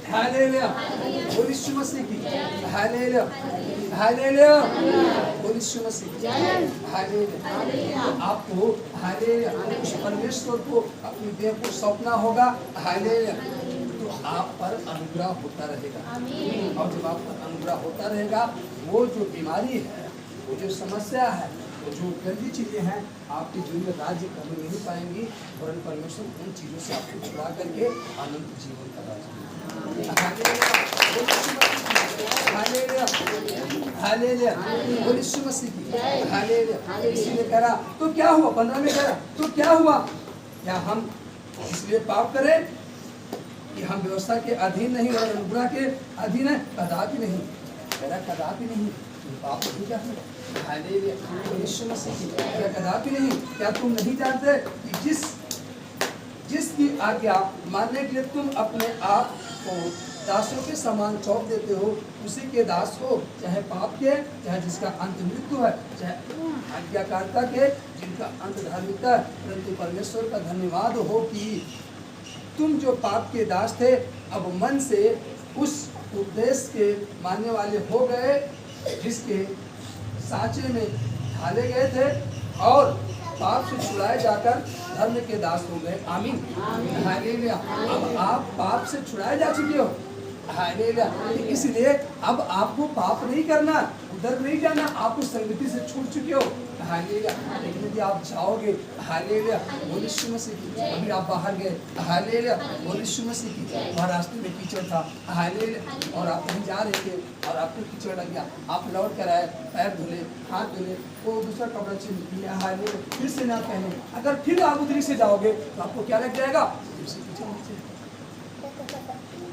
हालेलुया। वो यीशु मसीह की। हालेलुया। हालेलुया। वो यीशु मसीह की। हालेलुया। आपको हालेलुया उस परमेश्वर को अपनी देह को सौंपना होगा। हालेलुया। तो आप पर अनुग्रह होता रहेगा, और जब आप पर अनुग्रह होता रहेगा, वो जो बीमारी है, वो जो समस्या है, वो जो गंदी चीजें हैं, आपके जीवन में राज्य करने नहीं पाएंगी, और परमेश्वर उन चीजों से आपको छुड़ा करके अनंत जीवन का राज्य। हालेलुया। हालेलुया। वो यीशु मसीह की। हालेलुया। इसलिए कह रहा तो क्या हुआ? 15 में कह रहा तो क्या हुआ? क्या हम इसलिए पाप करें कि हम व्यवस्था के अधीन नहीं और अनुग्रह के अधीन है? कदापि नहीं। मेरा कदापि नहीं। पाप नहीं करते। हालेलुया। यीशु मसीह की। कदापि नहीं। क्या तुम नहीं जानते कि जिसकी आज्ञा मानने के लिए तुम अपने आप को दासों के समान सौंप देते हो, उसी के दास हो, चाहे पाप के, चाहे जिसका अंत मृत्यु है, चाहे आज्ञाकारिता के जिनका अंत धार्मिकता है। परंतु परमेश्वर का धन्यवाद हो कि तुम जो पाप के दास थे, अब मन से उस उपदेश के मानने वाले हो गए जिसके सांचे में ढाले गए थे, और पाप से छुड़ाए जाकर धर्म के दास हो गए। आमीन। हालेलुया। अब आप पाप से छुड़ाए जा चुके हो। हालेलुया। इसलिए अब आपको पाप नहीं करना, उधर नहीं जाना, आप उस संगति से छूट चुके हो। हालेलुया। लेकिन यदि आप जाओगे, हालेलुया, वो यीशु मसीह की, अभी आप बाहर गए, हालेलुया, वो यीशु मसीह की, वहाँ रास्ते में कीचड़ था, हालेलुया, और आप कहीं जा रहे थे और आपको कीचड़ लग गया, आप लौट कर आए, पैर धुले, हाथ धुले, वो दूसरा कपड़ा चेंज किया, हालेलुया, फिर से ना पहने, अगर फिर आप उधरी से जाओगे तो आपको क्या लग जाएगा?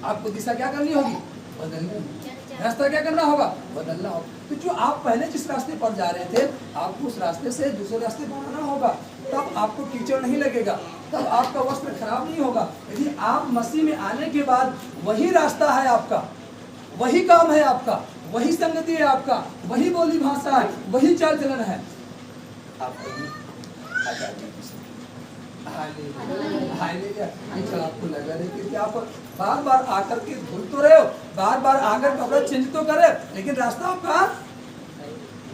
आपको दिशा क्या करनी होगी? बदलनी। रास्ता क्या करना होगा? बदलना होगा। तो जो आप पहले जिस रास्ते पर जा रहे थे, आपको उस रास्ते से दूसरे रास्ते पर आना होगा, तब आपको कीचड़ नहीं लगेगा, तब आपका वस्त्र खराब नहीं होगा। यदि आप मसीह में आने के बाद वही रास्ता है आपका, वही काम है आपका, वही संगति है आपका, वही बोली भाषा है, वही चाल चलन है, आपको लगा रहे कि आप बार बार आकर के धुल तो रहे हो, बार बार आकर कपड़ा चेंज तो करे, लेकिन रास्ता आपका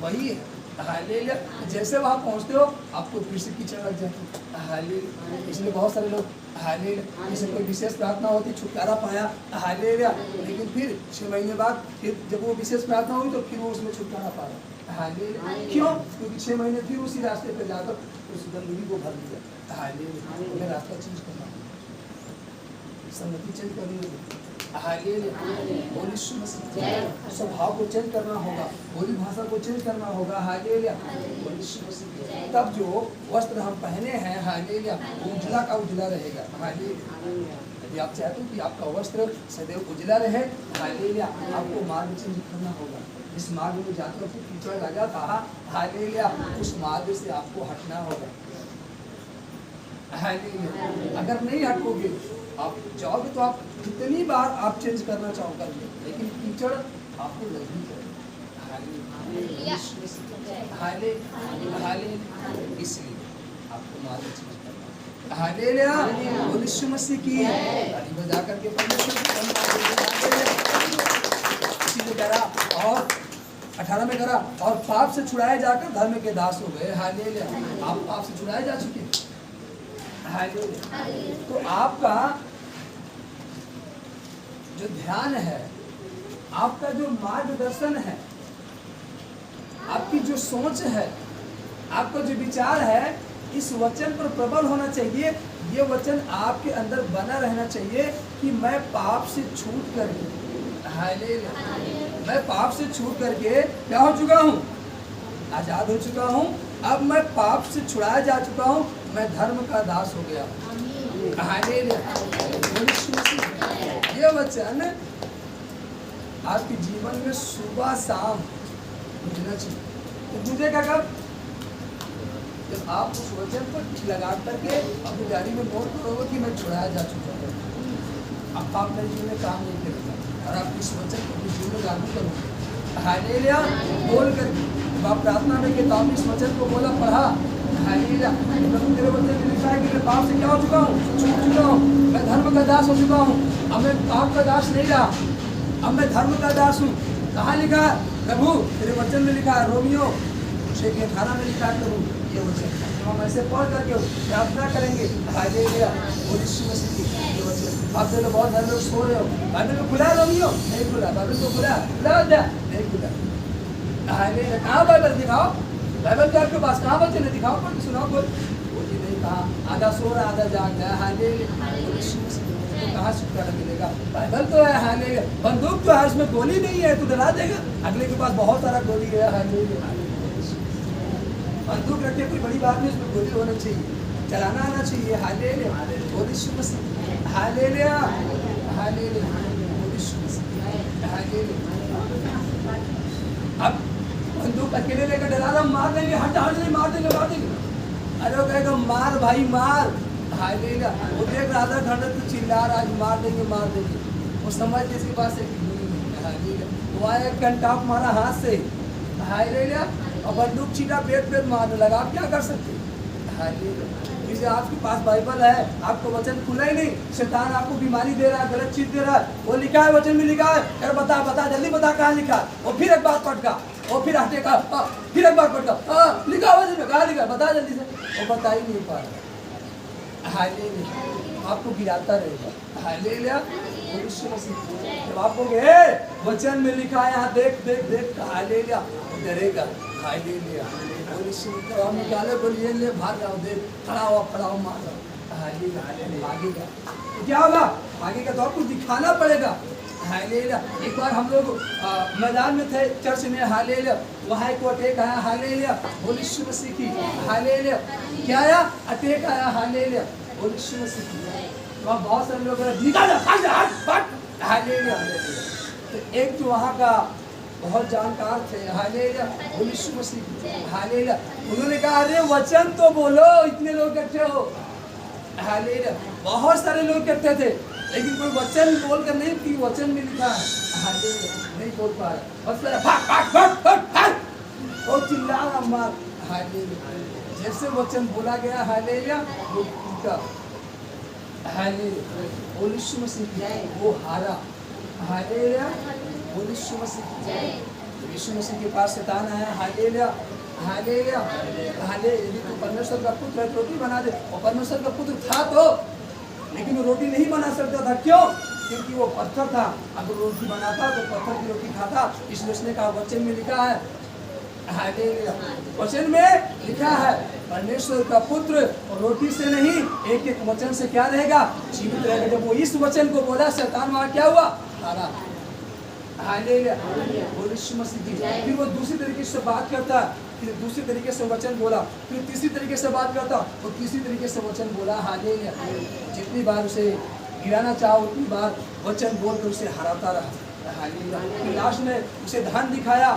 वही है। हालेलुया। जैसे वहाँ पहुँचते हो आपको फिर से कीचड़ लग जाती है। हालेलुया। इसलिए बहुत सारे लोग हालेलुया, जैसे कोई विशेष प्रार्थना होती, छुटकारा पाया, हालेलुया, लेकिन फिर 6 महीने बाद फिर जब वो विशेष प्रार्थना हुई तो फिर वो उसमें छुटकारा पाया। हालेलुया। क्यों? क्योंकि 6 महीने फिर उसी रास्ते पर जाकर उस गंदगी को भर दिया। हालेलुया। हमें रास्ता चेंज करना, संगति चेंज करनी होगी। हालेलुया। स्वभाव को चेंज करना होगा, बोली भाषा को चेंज करना होगा। हालेलुया। तब जो वस्त्र हम पहने हैं, हालेलुया, वो उजला का उजला रहेगा। हालेलुया। यदि आप चाहते हो कि आपका वस्त्र सदैव उजला रहे, हालेलुया, आपको मार्ग चेंज करना होगा। इस मार्ग में जाते वक्त कीचड़ लगा था, हालेलुया, उस मार्ग से आपको हटना होगा। हालेलुया। अगर नहीं हटोगे, आप जाओगे तो आप कितनी बार आप चेंज करना चाहोगे, लेकिन कीचड़ आपको नहीं करेगा। इसलिए आपको मार्ग चेंज करना। हालेलुया। यीशु मसीह की ताली बजा करके इसीलिए करा, और 18 में करा, और पाप से छुड़ाए जाकर धर्म के दास हो गए। हालेलुया। आप पाप से छुड़ाए जा चुके। हालेलुया। तो आपका जो ध्यान है, आपका जो मार्गदर्शन है, आपकी जो सोच है, आपका जो विचार है, इस वचन पर प्रबल होना चाहिए। ये वचन आपके अंदर बना रहना चाहिए कि मैं पाप से छूट करके, हालेलुया, मैं पाप से छूट करके क्या हो चुका हूँ, आजाद हो चुका हूँ। अब मैं पाप से छुड़ाया जा चुका हूँ, मैं धर्म का दास हो गया। हालेलुया। ये वचन आपके जीवन में सुबह शाम बुझना चाहिए। तो बुझेगा कब? जब आप उस वचन पर लगा करके अपनी गाड़ी में नोट करोगे कि मैं छुड़ाया जा चुका हूँ। अब आप मेरे जीवन में काम नहीं करेगा और आप इस वचन को अपने जीवन में लागू करोगे। हालेलुया बोल करके जब आप प्रार्थना में के ताम इस वचन को बोला, पढ़ा, हालेलुया, प्रभु तेरे वचन में लिखा है कि मैं पाप से क्या हो चुका हूँ, छूट चुका हूँ, मैं धर्म का दास हो चुका हूँ। अब मैं पाप का दास नहीं रहा, अब मैं धर्म का दास हूँ। कहाँ लिखा है? प्रभु तेरे वचन में लिखा है, रोमियो 6:18 में लिखा है प्रभु ये वचन। हम ऐसे पढ़ करके प्रार्थना करेंगे, हालेलुया, और यीशु मसीह की ये वचन। आप चलो बहुत सारे लोग सो रहे हो, बाइबल को खुला, रोमियो नहीं खुला, बाइबल को खुला नहीं खुला। हालेलुया, कहाँ बाइबल दिखाओ, बाइबल तो आपके पास कहाँ वचन है, दिखाओ पर सुनाओ कोई। वो जी नहीं कहा, आधा सो रहा आधा जाग रहा है। हालेलुया, यीशु मसीह तो कहाँ छुटकारा मिलेगा? बाइबल तो है, हालेलुया, बंदूक तो है, उसमें गोली नहीं है, तू डरा देगा। अगले के पास बहुत सारा गोली है। हालेलुया, बंदूक रखे कोई बड़ी बात नहीं, उसमें गोली होना चाहिए, चलाना आना चाहिए। हालेलुया, और यीशु मसीह, हालेलुया, हालेलुया, और यीशु मसीह, हालेलुया। अब बंदूक अकेले लेकर डरा रहा, मार देंगे, हट नहीं, मार देंगे, मार देंगे। अरे वो कहेगा मार भाई मार। हालेलुया, वो देख रहा था खंडर तो चिल्ला रहा है, मार देंगे मार देंगे। वो समझ जिसके पास एक हालेलुया, वो आया एक कंटाप मारा हाथ से, हालेलुया, और बंदूक छीटा पेट मारने लगा। आप क्या कर सकते? हालेलुया, जैसे आपके पास बाइबल है, आपको वचन खुला ही नहीं, शैतान आपको बीमारी दे रहा है, गलत चीज दे रहा है। वो लिखा है, वचन में लिखा है, यार बता बता जल्दी बता कहाँ लिखा है। और फिर एक बार पटका, और फिर हटे का, फिर एक बार पटका, लिखा वचन में, कहाँ लिखा, बता जल्दी से। वो बता ही नहीं पा रहा। हालेलुया, आपको गिराता रहेगा। हालेलुया, जब आप कहोगे वचन में लिखा है, यहाँ देख देख देख, हालेलुया, डरेगा। हालेलुया, हम निकाले बोलिए ले भाग जाओ, देख खड़ा हो मार जाओ। हालेलुया, भागेगा तो क्या होगा? भागेगा तो आपको दिखाना पड़ेगा। हालेलुया, एक बार हम लोग मैदान में थे चर्च में, हालेलुया, वहाँ एक अटैक आया। हालेलुया, बोल यीशु मसीह की। हालेलुया, क्या आया? अटैक आया। हालेलुया, बोल यीशु मसीह की। वहाँ बहुत सारे लोग निकाल, हालेलुया। तो एक जो वहाँ का बहुत जानकार थे, हालेलुया, बोल यीशु मसीह। हालेलुया, उन्होंने कहा अरे वचन तो बोलो, इतने लोग इकट्ठे हो। हालेलुया, बहुत सारे लोग इकट्ठे थे, लेकिन कोई वचन बोलकर नहीं कि वचन में लिखा है। हालेलुया, नहीं बोल पा रहा, बस भाग और चिल्ला रहा मार। हालेलुया, जैसे वचन बोला गया, हालेलुया, वो टूटा। हालेलुया, बोल यीशु मसीह, वो हारा। हालेलुया, बोल यीशु मसीह। यीशु मसीह के पास शैतान आया। हालेलुया, हालेलुया, यदि तो परमेश्वर का पुत्र है, रोटी बना दे। और परमेश्वर का पुत्र था तो, लेकिन वो रोटी नहीं बना सकता था। क्यों? क्योंकि वो पत्थर था। अगर रोटी बनाता तो पत्थर की रोटी खाता। इसलिए उसने कहा वचन में लिखा है, हालेलुया, वचन में लिखा है परमेश्वर का पुत्र और रोटी से नहीं, एक एक वचन से क्या रहेगा? जीवित रहेगा। जब वो इस वचन को बोला, शैतान वहाँ क्या हुआ? हारा। हालेलुया, बोल यीशु मसीह। फिर वो दूसरी तरीके से बात करता, फिर दूसरी तरीके से वचन बोला, फिर तीसरी तरीके से बात करता, और तीसरी तरीके से वचन बोला। हालेलुया, जितनी बार उसे गिराना चाहो उतनी बार वचन बोलकर उसे हराता रहा। हालेलुया, फिर लास्ट में उसे धन दिखाया,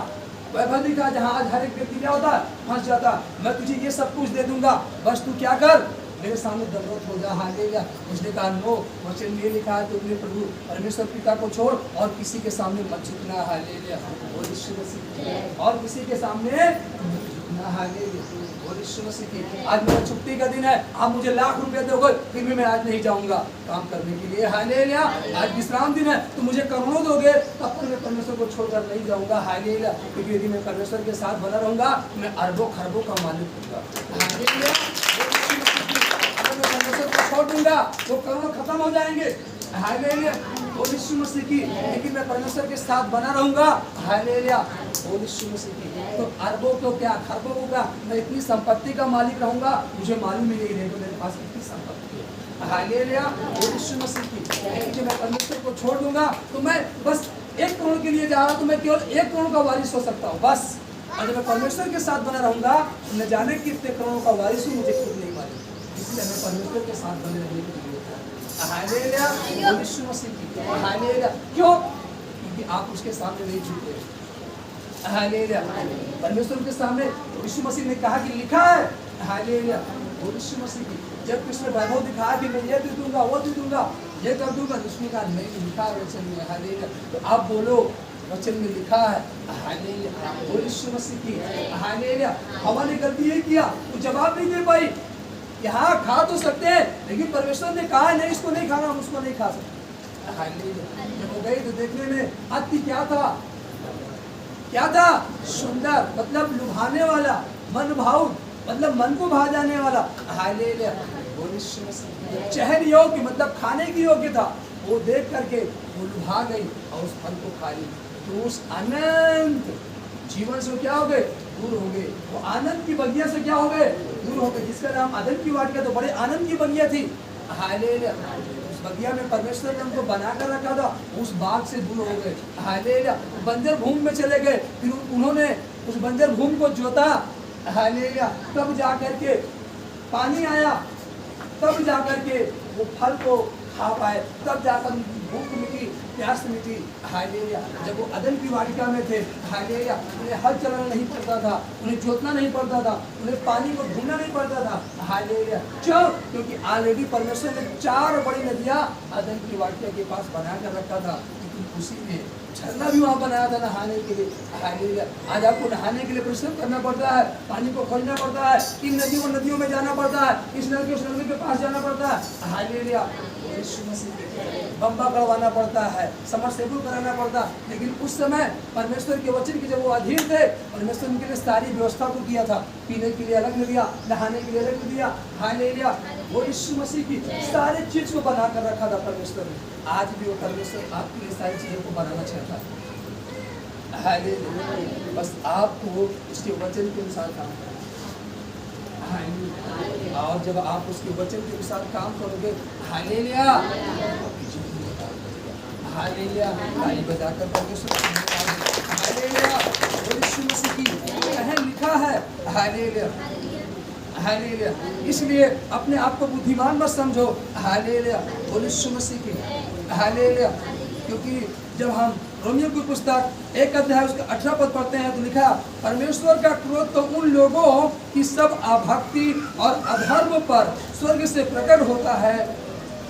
वैभव दिखाया, जहाँ आज हर एक व्यक्ति क्या होता है? फंस जाता। मैं तुझे ये सब कुछ दे दूंगा, बस तू क्या कर, मेरे सामने दंडवत हो जा। हालेलुया, उसने कहा नो, वचन में लिखा है, तुमने प्रभु परमेश्वर पिता को छोड़ और किसी के सामने मत झुकना। हालेलुया, और यीशु मसीह, और किसी के सामने मत झुकना। हालेलुया, और यीशु मसीह। आज मेरा छुट्टी का दिन है, आप मुझे लाख रुपए दोगे, फिर भी मैं आज नहीं जाऊंगा काम करने के लिए। हालेलुया, आज विश्राम दिन है, तो मुझे करोड़ों दोगे, तब पर मैं परमेश्वर को छोड़कर नहीं जाऊंगा। हालेलुया, क्योंकि यदि मैं परमेश्वर के साथ बना रहूंगा, मैं अरबों खरबों का मालिक होगा। हालेलुया, परमेश्वर को छोड़ दूंगा, वो करोड़ खत्म हो जाएंगे। हालेलुया, बोल यीशु मसीह की, लेकिन मैं परमेश्वर के साथ बना रहूंगा। हालेलुया, बोल यीशु मसीह की। तो अरबों को क्या, खरबों को क्या, मैं इतनी संपत्ति का मालिक रहूंगा, मुझे मालूम ही नहीं रहेगा मेरे पास कितनी संपत्ति है। हालेलुया, बोल यीशु मसीह की। लेकिन जब मैं परमेश्वर को छोड़ दूंगा तो मैं बस 1 करोड़ के लिए जा रहा हूं, तो मैं केवल 1 करोड़ का वारिस हो सकता हूँ बस। और जब मैं परमेश्वर के साथ बना रहूंगा तो न जाने कितने करोड़ों का वारिस हूँ, मुझे खुद नहीं मालूम। इसलिए हमें परमेश्वर के साथ बने रहने की जरूरत है। हालेलुया, बोल यीशु मसीह की। हालेलुया, क्यों? क्योंकि आप उसके सामने नहीं झुके। हालेलुया, परमेश्वर के सामने यीशु मसीह ने कहा कि लिखा है। हालेलुया, बोल यीशु मसीह की। जब कृष्ण वैभव दिखाया कि मैं ये दे दूंगा, वो दे दूंगा, ये कर दूंगा, उसने कहा नहीं, लिखा है वचन में। हालेलुया, तो आप बोलो वचन में लिखा है। हालेलुया, बोल यीशु मसीह की। हालेलुया, हवा ने गलती ये किया, वो जवाब नहीं दे पाई कि हाँ खा तो सकते हैं, लेकिन परमेश्वर ने कहा नहीं, इसको नहीं खाना, हम उसको नहीं खा सकते। हालेलुया, जब वो गई तो देखने में अति क्या था, क्या था? सुंदर, मतलब लुभाने वाला, मन भाव, मतलब मन को भा जाने वाला। हालेलुया, बोल यीशु मसीह। चहन योग्य, मतलब खाने की योग्य था। वो देख करके वो लुभा गई और उस फल को खा ली, तो उस अनंत जीवन से क्या हो गए? दूर हो गए। वो आनंद की बगिया से क्या हो गए? दूर हो गए, जिसका नाम अदन की वाटिका, तो बड़े आनंद की बगिया थी। हालेलुया, उस बगिया में परमेश्वर ने उनको बना कर रखा था, उस बाग से दूर हो गए। हालेलुया, बंजर भूमि में चले गए, फिर उन्होंने उस बंजर भूमि को जोता। हालेलुया, तब जाकर के पानी आया, तब जाकर के वो फल को खा पाए, तब जाकर उनकी भूख मिटी, प्यास मिटी। हालेलुया, जब वो अदन की वाटिका में थे, हालेलुया, उन्हें हल चलाना नहीं पड़ता था, उन्हें जोतना नहीं पड़ता था, उन्हें पानी को ढूंढना नहीं पड़ता था। हालेलुया, क्यों? क्योंकि ऑलरेडी परमेश्वर ने 4 बड़ी नदियां अदन की वाटिका के पास बना कर रखा था। उसी में झरना भी वहाँ बनाया था नहाने के लिए। हालेलुया, आज आपको नहाने के लिए परिश्रम करना पड़ता है, पानी को खोजना पड़ता है, इन नदियों में जाना पड़ता है, इस नदी उस नदी के पास जाना पड़ता है। हालेलुया, यीशु मसीह बम्बा करवाना पड़ता है, समरसेबुल कराना पड़ता है। लेकिन उस समय परमेश्वर के वचन के जब वो अधीन थे, परमेश्वर उनके लिए सारी व्यवस्था को किया था, पीने के लिए अलग दिया, नहाने के लिए अलग दिया। हालेलुया, वो यीशु मसीह की सारी चीज को बना कर रखा था परमेश्वर ने। आज भी वो परमेश्वर आपके लिए सारी चीजों को बनाना चाहता है। हालेलुया, बस आपको उसके वचन के अनुसार काम करना। और जब आप उसके वचन के अनुसार काम करोगे, हालेलुया, हालेलुया, ताली बजाकर परमेश्वर हालेलुया, यीशु मसीह की कहीं लिखा है। हालेलुया, हालेलुया, इसलिए अपने आप को बुद्धिमान मत समझो। हालेलुया, यीशु मसीह की। हालेलुया, क्योंकि जब हम रोमियो की पुस्तक 1 अध्याय उसका 18 पद पढ़ते हैं तो लिखा, परमेश्वर का क्रोध तो उन लोगों की सब अभक्ति और अधर्म पर स्वर्ग से प्रकट होता है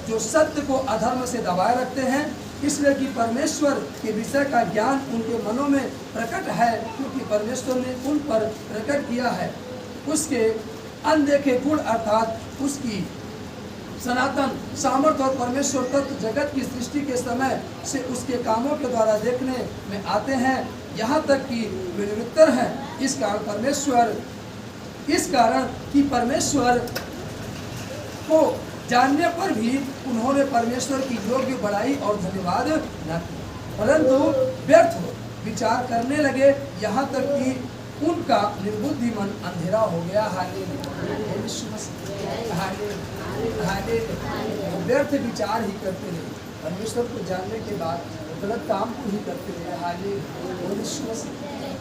जो सत्य को अधर्म से दबाए रखते हैं, इसलिए कि परमेश्वर के विषय का ज्ञान उनके मनों में प्रकट है, क्योंकि परमेश्वर ने उन पर प्रकट किया है उसके अनदेखे गुण, अर्थात उसकी सनातन सामर्थ्य और परमेश्वर तत्व जगत की सृष्टि के समय से उसके कामों के द्वारा देखने में आते हैं, यहाँ तक कि वे निरुत्तर हैं। इस कारण कि परमेश्वर को जानने पर भी उन्होंने परमेश्वर की योग्य बड़ाई और धन्यवाद न किया, परंतु व्यर्थ विचार करने लगे, यहाँ तक कि उनका निर्बुद्धि मन अंधेरा हो गया। व्यर्थ विचार ही करते रहे, परमेश्वर को जानने के बाद गलत काम को ही करते रहे।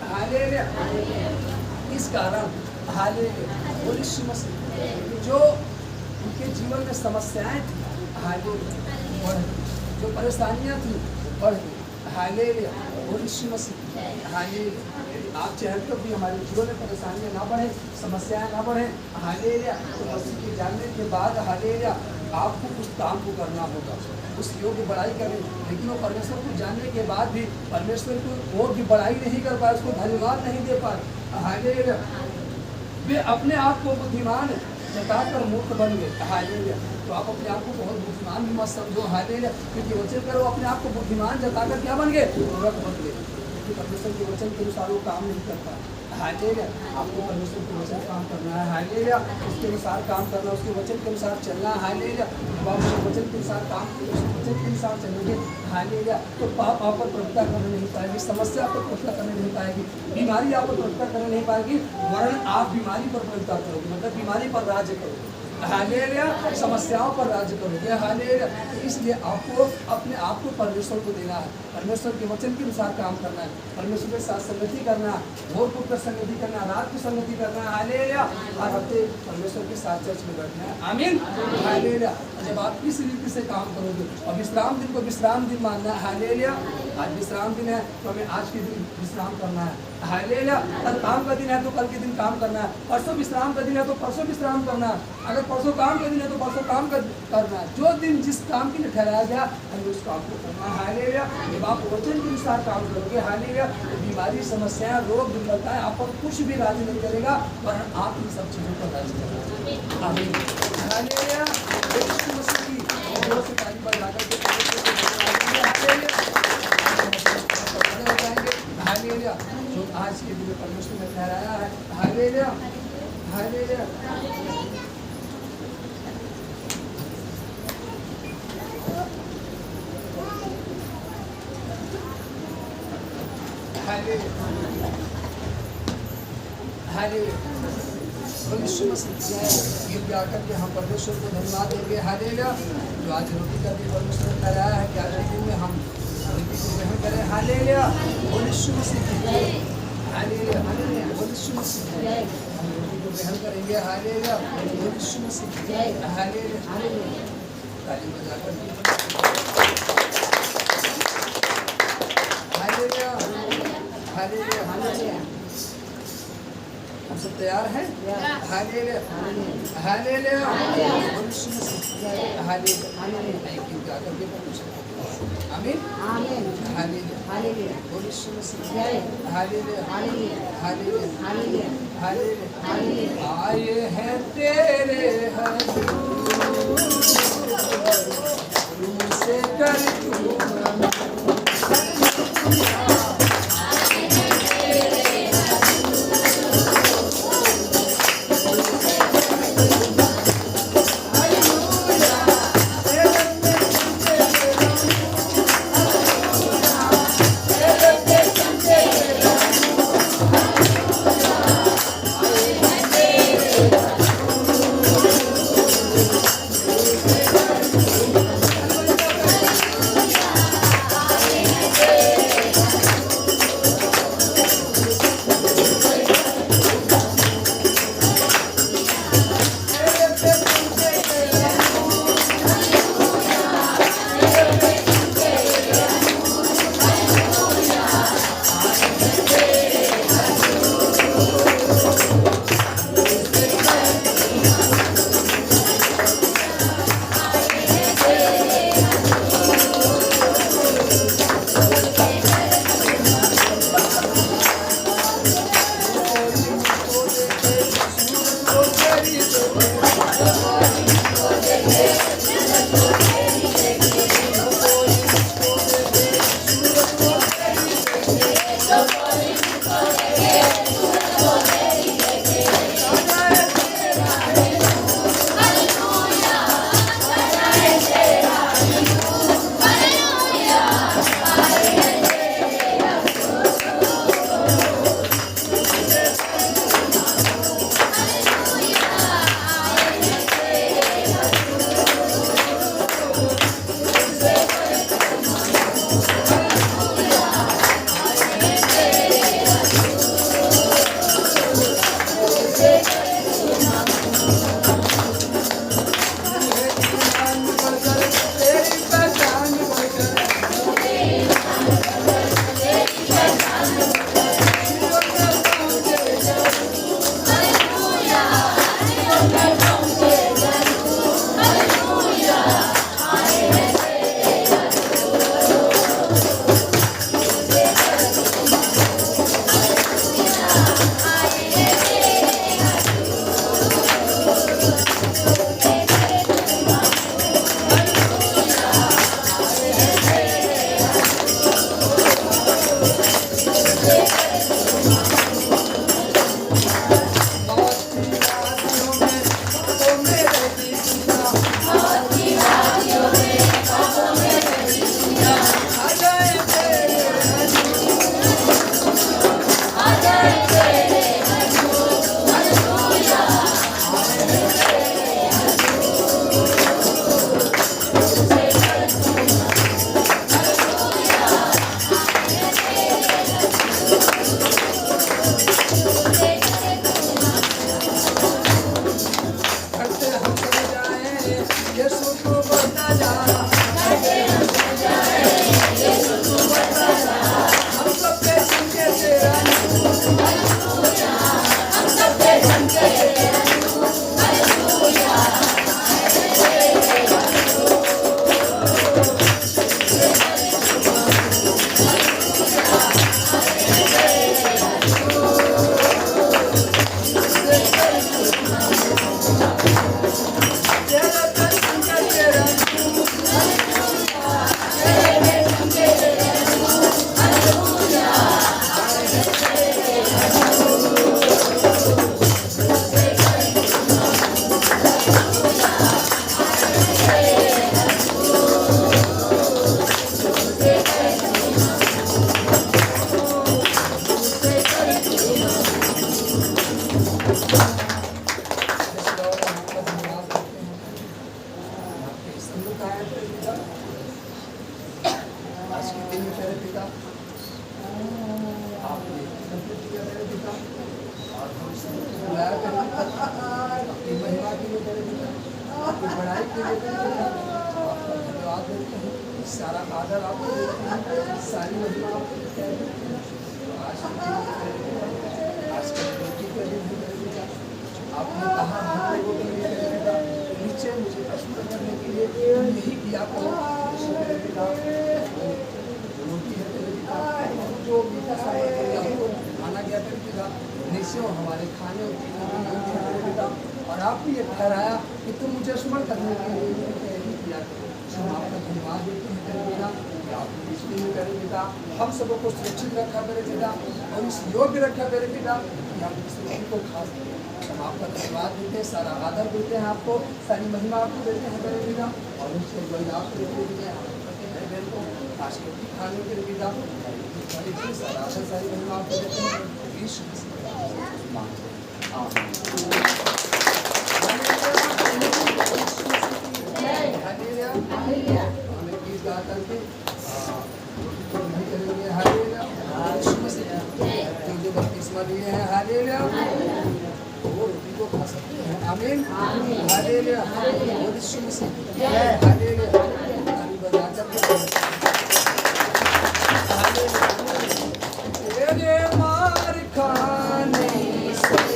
हालेलुया, इस कारण हालेलुया, जो उनके जीवन में समस्याएं थी, हालेलुया, बढ़ गई, जो परेशानियां थी बढ़ गई। हालेलुया, हालेलुया, आप चाहते हो कि हमारे जीवन में परेशानियां ना बढ़े, समस्याएं ना बढ़े। हालेलुया, तो मसीह के जानने के बाद हालेलुया आपको उस काम को करना होगा, उस योग्य बड़ाई करें। लेकिन वो परमेश्वर को जानने के बाद भी परमेश्वर को और भी बड़ाई नहीं कर पाए, उसको धन्यवाद नहीं दे पाए। हालेलुया, वे अपने आप को बुद्धिमान जताकर मूर्ख बन गए। हालेलुया, तो आप अपने आप को बहुत बुद्धिमान भी मत समझो। हालेलुया, क्योंकि वचन करो अपने आप को बुद्धिमान जताकर क्या बन गए? मूर्ख बन गए, क्योंकि परमेश्वर के वचन के अनुसार वो काम नहीं करता। हालेलुया। आपको परमेश्वर के वचन काम करना है, हालेलुया। उसके अनुसार काम करना, उसके वचन के अनुसार चलना, हालेलुया। जब आप उसके वचन के अनुसार काम करेंगे, उसके वचन के अनुसार चलेंगे, हालेलुया, तो पाप आप पर प्रभुता करने नहीं पाएगी, समस्या आप पर प्रभुता करने नहीं पाएगी, बीमारी आप पर प्रभुता करने नहीं पाएगी, वरन आप बीमारी पर प्रभुता करोगे, मतलब बीमारी पर राज्य करोगे, हालेलुया। समस्याओं पर राज्य करोगे, हालेलुया। इसलिए आपको अपने आप को परमेश्वर को देना है, परमेश्वर के वचन के अनुसार काम करना है, परमेश्वर के साथ संगति करना, भोर पुत्र संगति करना, रात को संगति करना, हालेलुया। हर हफ्ते परमेश्वर के साथ चर्च में बैठना है, आमीन, हालेलुया। जब आप इस रीति से काम करोगे और विश्राम दिन को विश्राम दिन मानना है, हालेलुया। आज विश्राम दिन है तो हमें आज के दिन विश्राम करना है, हालेलुया। कल काम का दिन है तो कल के दिन काम करना है, परसों विश्राम का दिन है तो परसों विश्राम करना है, अगर परसों काम का दिन है तो परसों काम करना है। जो दिन जिस काम के लिए ठहराया गया हमें उस काम को करना है, हालेलुया। जब आप वचन के अनुसार काम करोगे, हालेलुया, तो बीमारी, समस्याएं, रोग, दुर्बलताएं आप पर कुछ भी राज नहीं करेगा, वरन आप इन सब चीज़ों पर राज करेंगे, आमीन, हालेलुया। यीशु मसीह की जोर से ताली बजाकर के हालेलुया। जो आज के दिन में परमेश्वर ने ठहराया है, हालेलुया, हालेलुया। गिर आकर के हम परमेश्वर को धन्यवाद देंगे, हालेलुया। जो आज रोटी का दिन परमेश्वर ने कराया है कि आज के दिन में हम रोटी को ग्रहण करें, हालेलुया। यीशु मसीह की जय, हालेलुया, यीशु मसीह की जय। हम रोटी को ग्रहण करेंगे, हालेलुया, यीशु मसीह की जय, हालेलुया। ताली बजाकर हालेलुया, हालेलुया, हालेलुया। हम सब तैयार हैं, हालेलुया, हालेलुया, यीशु मसीह, हालेलुया। एक गीत गा करके आमीन, आमीन, हालेलुया, हालेलुया, यीशु मसीह, हालेलुया, हालेलुया, हालेलुया, हालेलुया, हालेलुया। आए हैं तेरे हजूर से कर आपकी पढ़ाई के लिए आपका धन्यवाद देते हैं, सारा आदर आपको देते हैं, सारी महिमा आपको देते हैं। तो आज के रोटी का दिन है बेटा, आपने कहा हम लोगों के लिए बेटा नीचे मुझे प्रश्न करने के लिए यही किया करो बेटा। रोटी है बेटा, जो मीठा सामान हमको खाना गया बेटा नीचे हमारे खाने बेटा, और आपने ये ठहराया कि तुम मुझे स्मरण करने के लिए किया करो। हम आपका धन्यवाद देते हैं बेटा कि आपने इसलिए करें बेटा, हम सबों को सुरक्षित रखा मेरे बेटा और इस योग्य रखा मेरे बेटा कि हम इस रोटी को खा सकें। हम आपका धन्यवाद देते हैं, सारा आदर देते हैं आपको, सारी महिमा आपको देते हैं मेरे बेटा, और उससे बड़ी आपको देते हैं बहन को आज के रोटी खाने के लिए बेटा सारा आदर सारी महिमा आपको देते हैं। वो रोटी को खा सकते हैं। आमीन हालेलुया और यीशु मसीह हालेलुया ताली बजाकर तेरे मार खाने से यीशु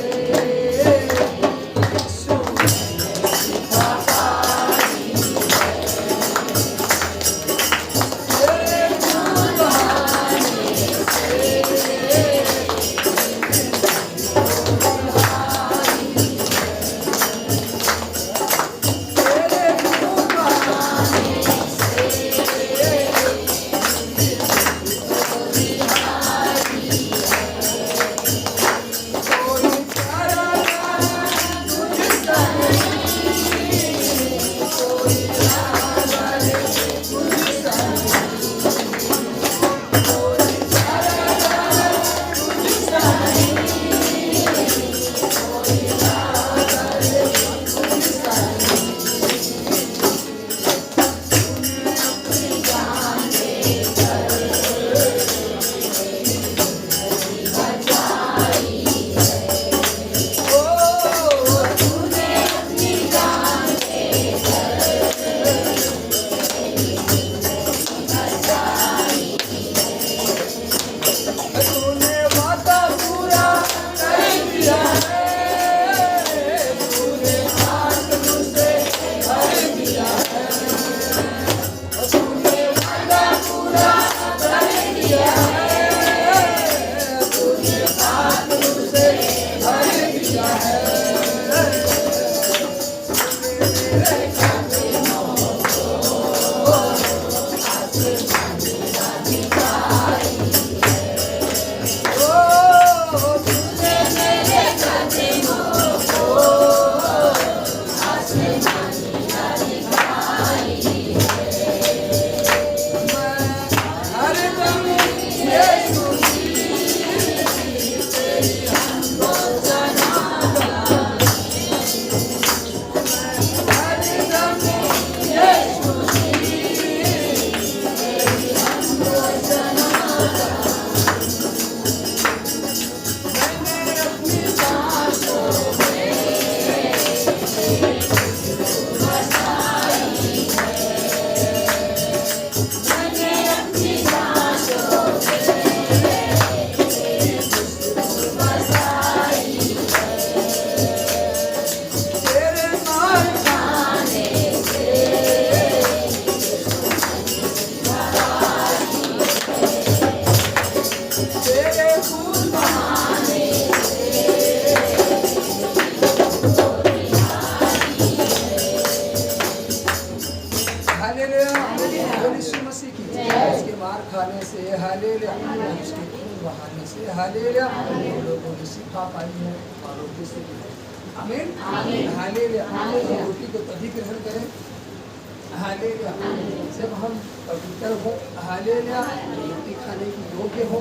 ने सिखाया तेरे खाने से हालेलुया हम लोगों ने सीखा पाई है और रोटी से आमीन हालेलुया रोटी को तभी ग्रहण करें हालेलुया जब हम पवित्र हो हालेलुया रोटी खाने की योग्य हो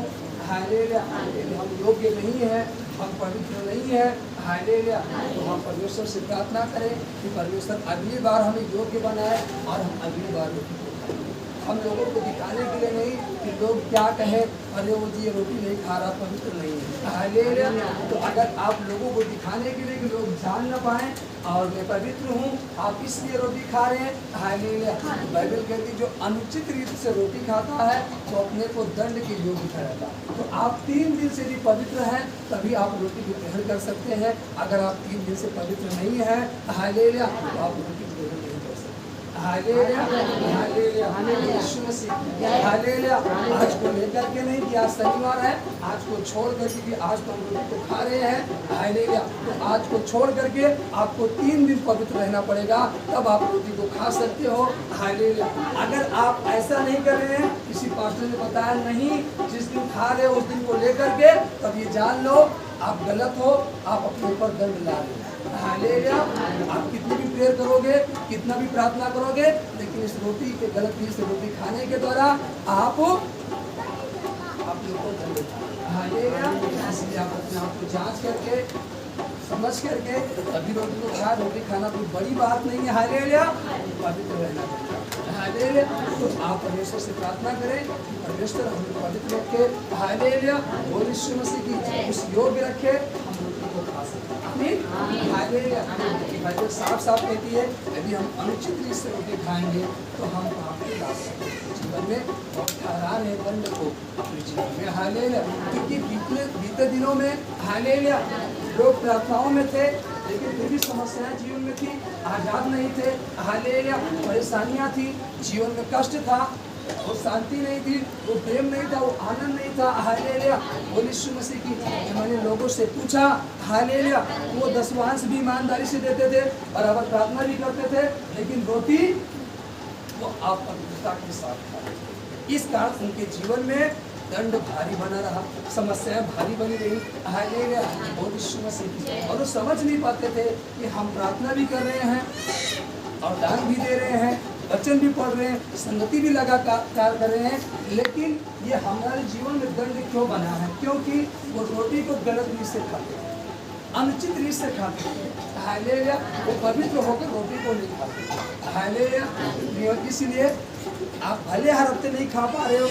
हालेलुया यदि हम योग्य नहीं है हम पवित्र नहीं है हालेलुया तो हम परमेश्वर से प्रार्थना करें कि परमेश्वर अगली बार हमें योग्य बनाए और हम अगली बार रोटी को खाएं हम लोगों को दिखाने के लिए नहीं कि लोग क्या कहे, अरे वो जी ये रोटी नहीं खा रहा, पवित्र नहीं है। हालेलुया। तो अगर आप लोगों को दिखाने के लिए कि लोग जान न पाए और मैं पवित्र हूँ, आप इसलिए रोटी खा रहे हैं। हालेलुया। बाइबल कहती है जो अनुचित रीति से रोटी खाता है तो अपने को दंड के योग्य ठहराता। तो आप 3 दिन से भी पवित्र हैं तभी आप रोटी को ग्रहण कर सकते हैं। अगर आप 3 दिन से पवित्र नहीं है, हालेलुया, तो आप रोटी को ग्रहण नहीं कर सकते। हालेलुया, हालेलुया, यीशु मसीह, हालेलुया। आज को लेकर के नहीं कि आज शनिवार है, आज को छोड़ करके कि आज तो हम रोटी को खा रहे हैं। हालेलुया। तो आज को छोड़ करके आपको 3 दिन पवित्र रहना पड़ेगा, तब आप रोटी को खा सकते हो। हालेलुया। अगर आप ऐसा नहीं कर रहे हैं, किसी पास्टर ने बताया नहीं, जिस दिन खा रहे हो उस दिन को लेकर के, तब ये जान लो आप गलत हो, आप अपने ऊपर दंड ला रहे हो। हालेलुया। आप कितनी भी प्रेयर करोगे, कितना भी प्रार्थना करोगे, लेकिन इस रोटी के गलत चीज से रोटी खाने के द्वारा आप अपने ऊपर दंड। हालेलुया। इसलिए आप अपने आप को जांच करके समझ करके अभी रोटी को खा। रोटी खाना कोई बड़ी बात नहीं है। हालेलुया। पवित्र रहना पड़ेगा। हालेलुया। तो आप परमेश्वर से प्रार्थना करें कि परमेश्वर हमें पवित्र रखे। हालेलुया। और यीशु मसीह की उस योग्य रखे हम रोटी को खा सकते। आमीन। हालेलुया। बाइबल साफ साफ कहती है यदि हम अनुचित रीति से रोटी खाएंगे तो हम पाप में ला सकते हैं। जीवन में बहुत हैरान है दंड को अपने जीवन में। हालेलुया। क्योंकि बीते दिनों में हालेलुया लोग प्रार्थनाओं में थे, लेकिन फिर भी समस्याएं जीवन में थी, आजाद नहीं थे। हालेलुया। परेशानियां थी, जीवन में कष्ट था, वो शांति नहीं थी, वो प्रेम नहीं था, वो आनंद नहीं था। हालेलुया। बोल यीशु मसीह की। मैंने लोगों से पूछा, हालेलुया, वो दसवांश भी ईमानदारी से देते थे और अगर प्रार्थना भी करते थे, लेकिन रोटी वो आप पवित्रता के साथ खाते। इस कारण उनके जीवन में दंड भारी बना रहा, समस्याएं भारी बनी रही। हालेलुया। बोल यीशु मसीह की। और वो समझ नहीं पाते थे कि हम प्रार्थना भी कर रहे हैं और दान भी दे रहे हैं, वचन भी पढ़ रहे हैं, संगति भी लगातार कर रहे हैं, लेकिन ये हमारे जीवन में दंड क्यों बना है? क्योंकि वो रोटी को गलत रीत से खाते हैं, अनुचित रीत से खाते हैं। हालेलुया। वो पवित्र होकर रोटी को नहीं खाते। हालेलुया। इसलिए आप भले हर हफ्ते नहीं खा पा रहे हो,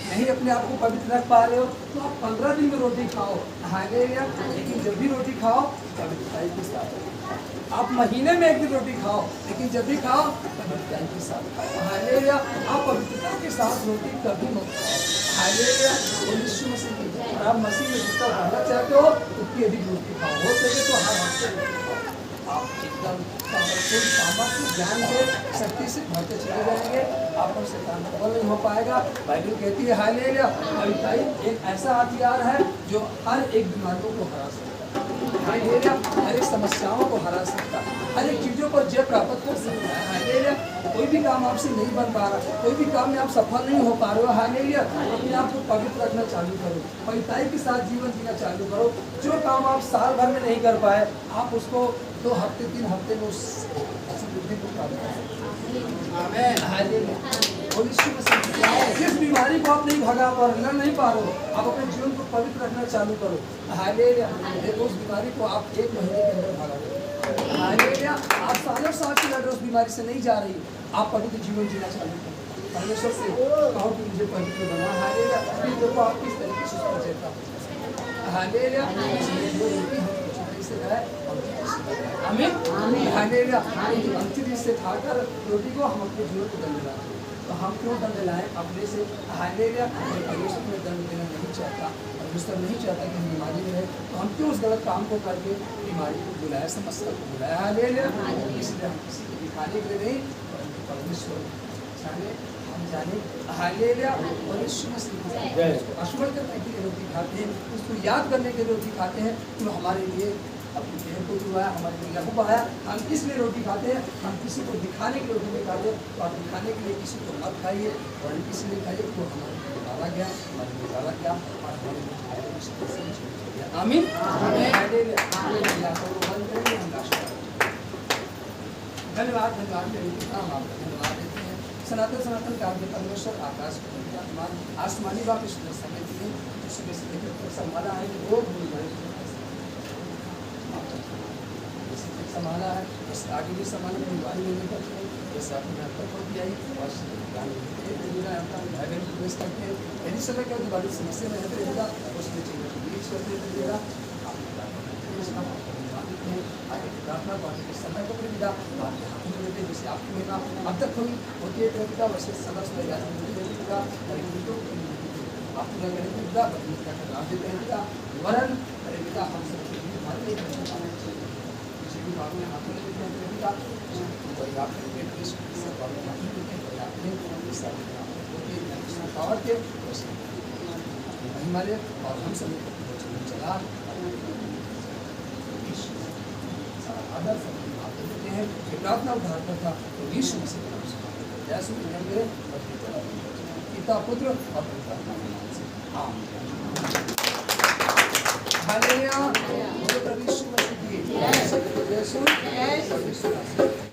नहीं अपने आप को पवित्र रख पा रहे हो, तो आप 15 दिन में रोटी खाओ। हालेलुया। लेकिन जब भी रोटी खाओ पवित्रता के साथ। आप महीने में 1 दिन रोटी खाओ, लेकिन जब भी खाओ पवित्रता के साथ खाओ। हालेलुया। आप पवित्रता के साथ रोटी कभी मत खाओ। हालेलुया। यीशु मसीह की। और आप मसीह में जितना बढ़ना चाहते हो उतनी अधिक रोटी खाओ। हो सके तो हर हफ्ते आप एकदम पावरफुल सामर्थ्य ज्ञान से शक्ति से भरते चले जाएंगे। आप पर शैतान प्रबल नहीं हो पाएगा। बाइबल कहती है हालेलुया, पवित्रता एक ऐसा हथियार है जो हर एक बीमारियों को हरा सकता है। हालेलुया। हर एक समस्याओं को हरा सकता है, हर एक चीज़ों को जय प्राप्त कर सकता है। हालेलुया। कोई भी काम आपसे नहीं बन पा रहा, कोई भी काम में आप सफल नहीं हो पा रहे हो, हालेलुया, अपने आप को पवित्र रखना चालू करो, पवित्रता के साथ जीवन जीना चालू करो। जो काम आप साल भर में नहीं कर पाए, आप उसको 2 हफ्ते 3 हफ्ते में उस बुद्धि को प्राप्त कर सकते हैं। आमीन। हालेलुया। और यीशु मसीह जिस बीमारी को आप नहीं भगा पा रहे, लड़ नहीं पा रहे हो, आप अपने जीवन को पवित्र रखना चालू करो। हालेलुया। उस बीमारी को आप 1 महीने के अंदर भगा दो। हालेलुया। आप सालों साल से लड़ रहे उस बीमारी से नहीं जा रही, आप पवित्र जीवन जीना चालू करो। परमेश्वर से कहो कि मुझे पवित्र बना। हालेलुया। फिर देखो आप किस तरीके से उसको चेता हो। हालेलुया। आमीन। हालेलुया। अनुचित रीत से खाकर रोटी को हम अपने जीवन को दंड लाते हैं, तो हम क्यों दंड लाएं अपने से? हालेलुया। परमेश्वर में दंड देना नहीं चाहता, परमेश्वर नहीं चाहता कि हम बीमारी में रहे, तो हम क्यों उस गलत काम को करके बीमारी को बुलाया, समस्या को बुलाया? हालेलुया। इसलिए हम किसी को दिखाने के लिए नहीं, परंतु परमेश्वर जाने, हम जाने। हालेलुया। और यीशु मसीह उसको स्मरण करने के लिए रोटी खाते हैं, उसको याद करने के लिए रोटी खाते हैं, तो हमारे लिए अपनी देह को जुड़वाया, हमारे लिए लहू बहाया। हम किस लिए रोटी खाते हैं? हम किसी को दिखाने के लिए रोटी नहीं खाते। तो आप दिखाने के लिए किसी को मत खाइए और किसी ने खाइए तो हमारे लिए डाला गया, हमारे लिए डाला गया और हमारे लिए खाया। आमीन। धन्यवाद। धन्यवाद। हम आपका धन्यवाद देते हैं। सनातन काल के परमेश्वर आकाश आसमानी बाप इस समय के लिए सुबह से लेकर संभाला है, रोग संभाला है, बस आगे भी संभालने बीमारी लेने का जैसे आपने आई और भाई रिक्वेस्ट करते हैं यदि समय क्या बड़ी समस्या में रहते रहेगा उसमें रीच करते रहिएगा प्रार्थना करने के समय को मिलेगा जैसे आपको मिला अब तक कोई होती है कविता वैसे समस्त तैयार देगा आप पूरा करेगा नाम देते रहेगा वरन करेगा हम सब हमारे किसी भी भाग में हाथ में लेते रहेगा कोई आप सब भाग में हाथ में लेते हैं आपने पावर के हिमालय और हम सब चला आदर आप देते हैं कि प्रार्थना उद्धार करता तो यीशु मसीह के नाम से जैसे मेरे पिता पुत्र और पवित्र आत्मा के नाम से आमीन। हालेलुया। प्रभु यीशु मसीह की जय।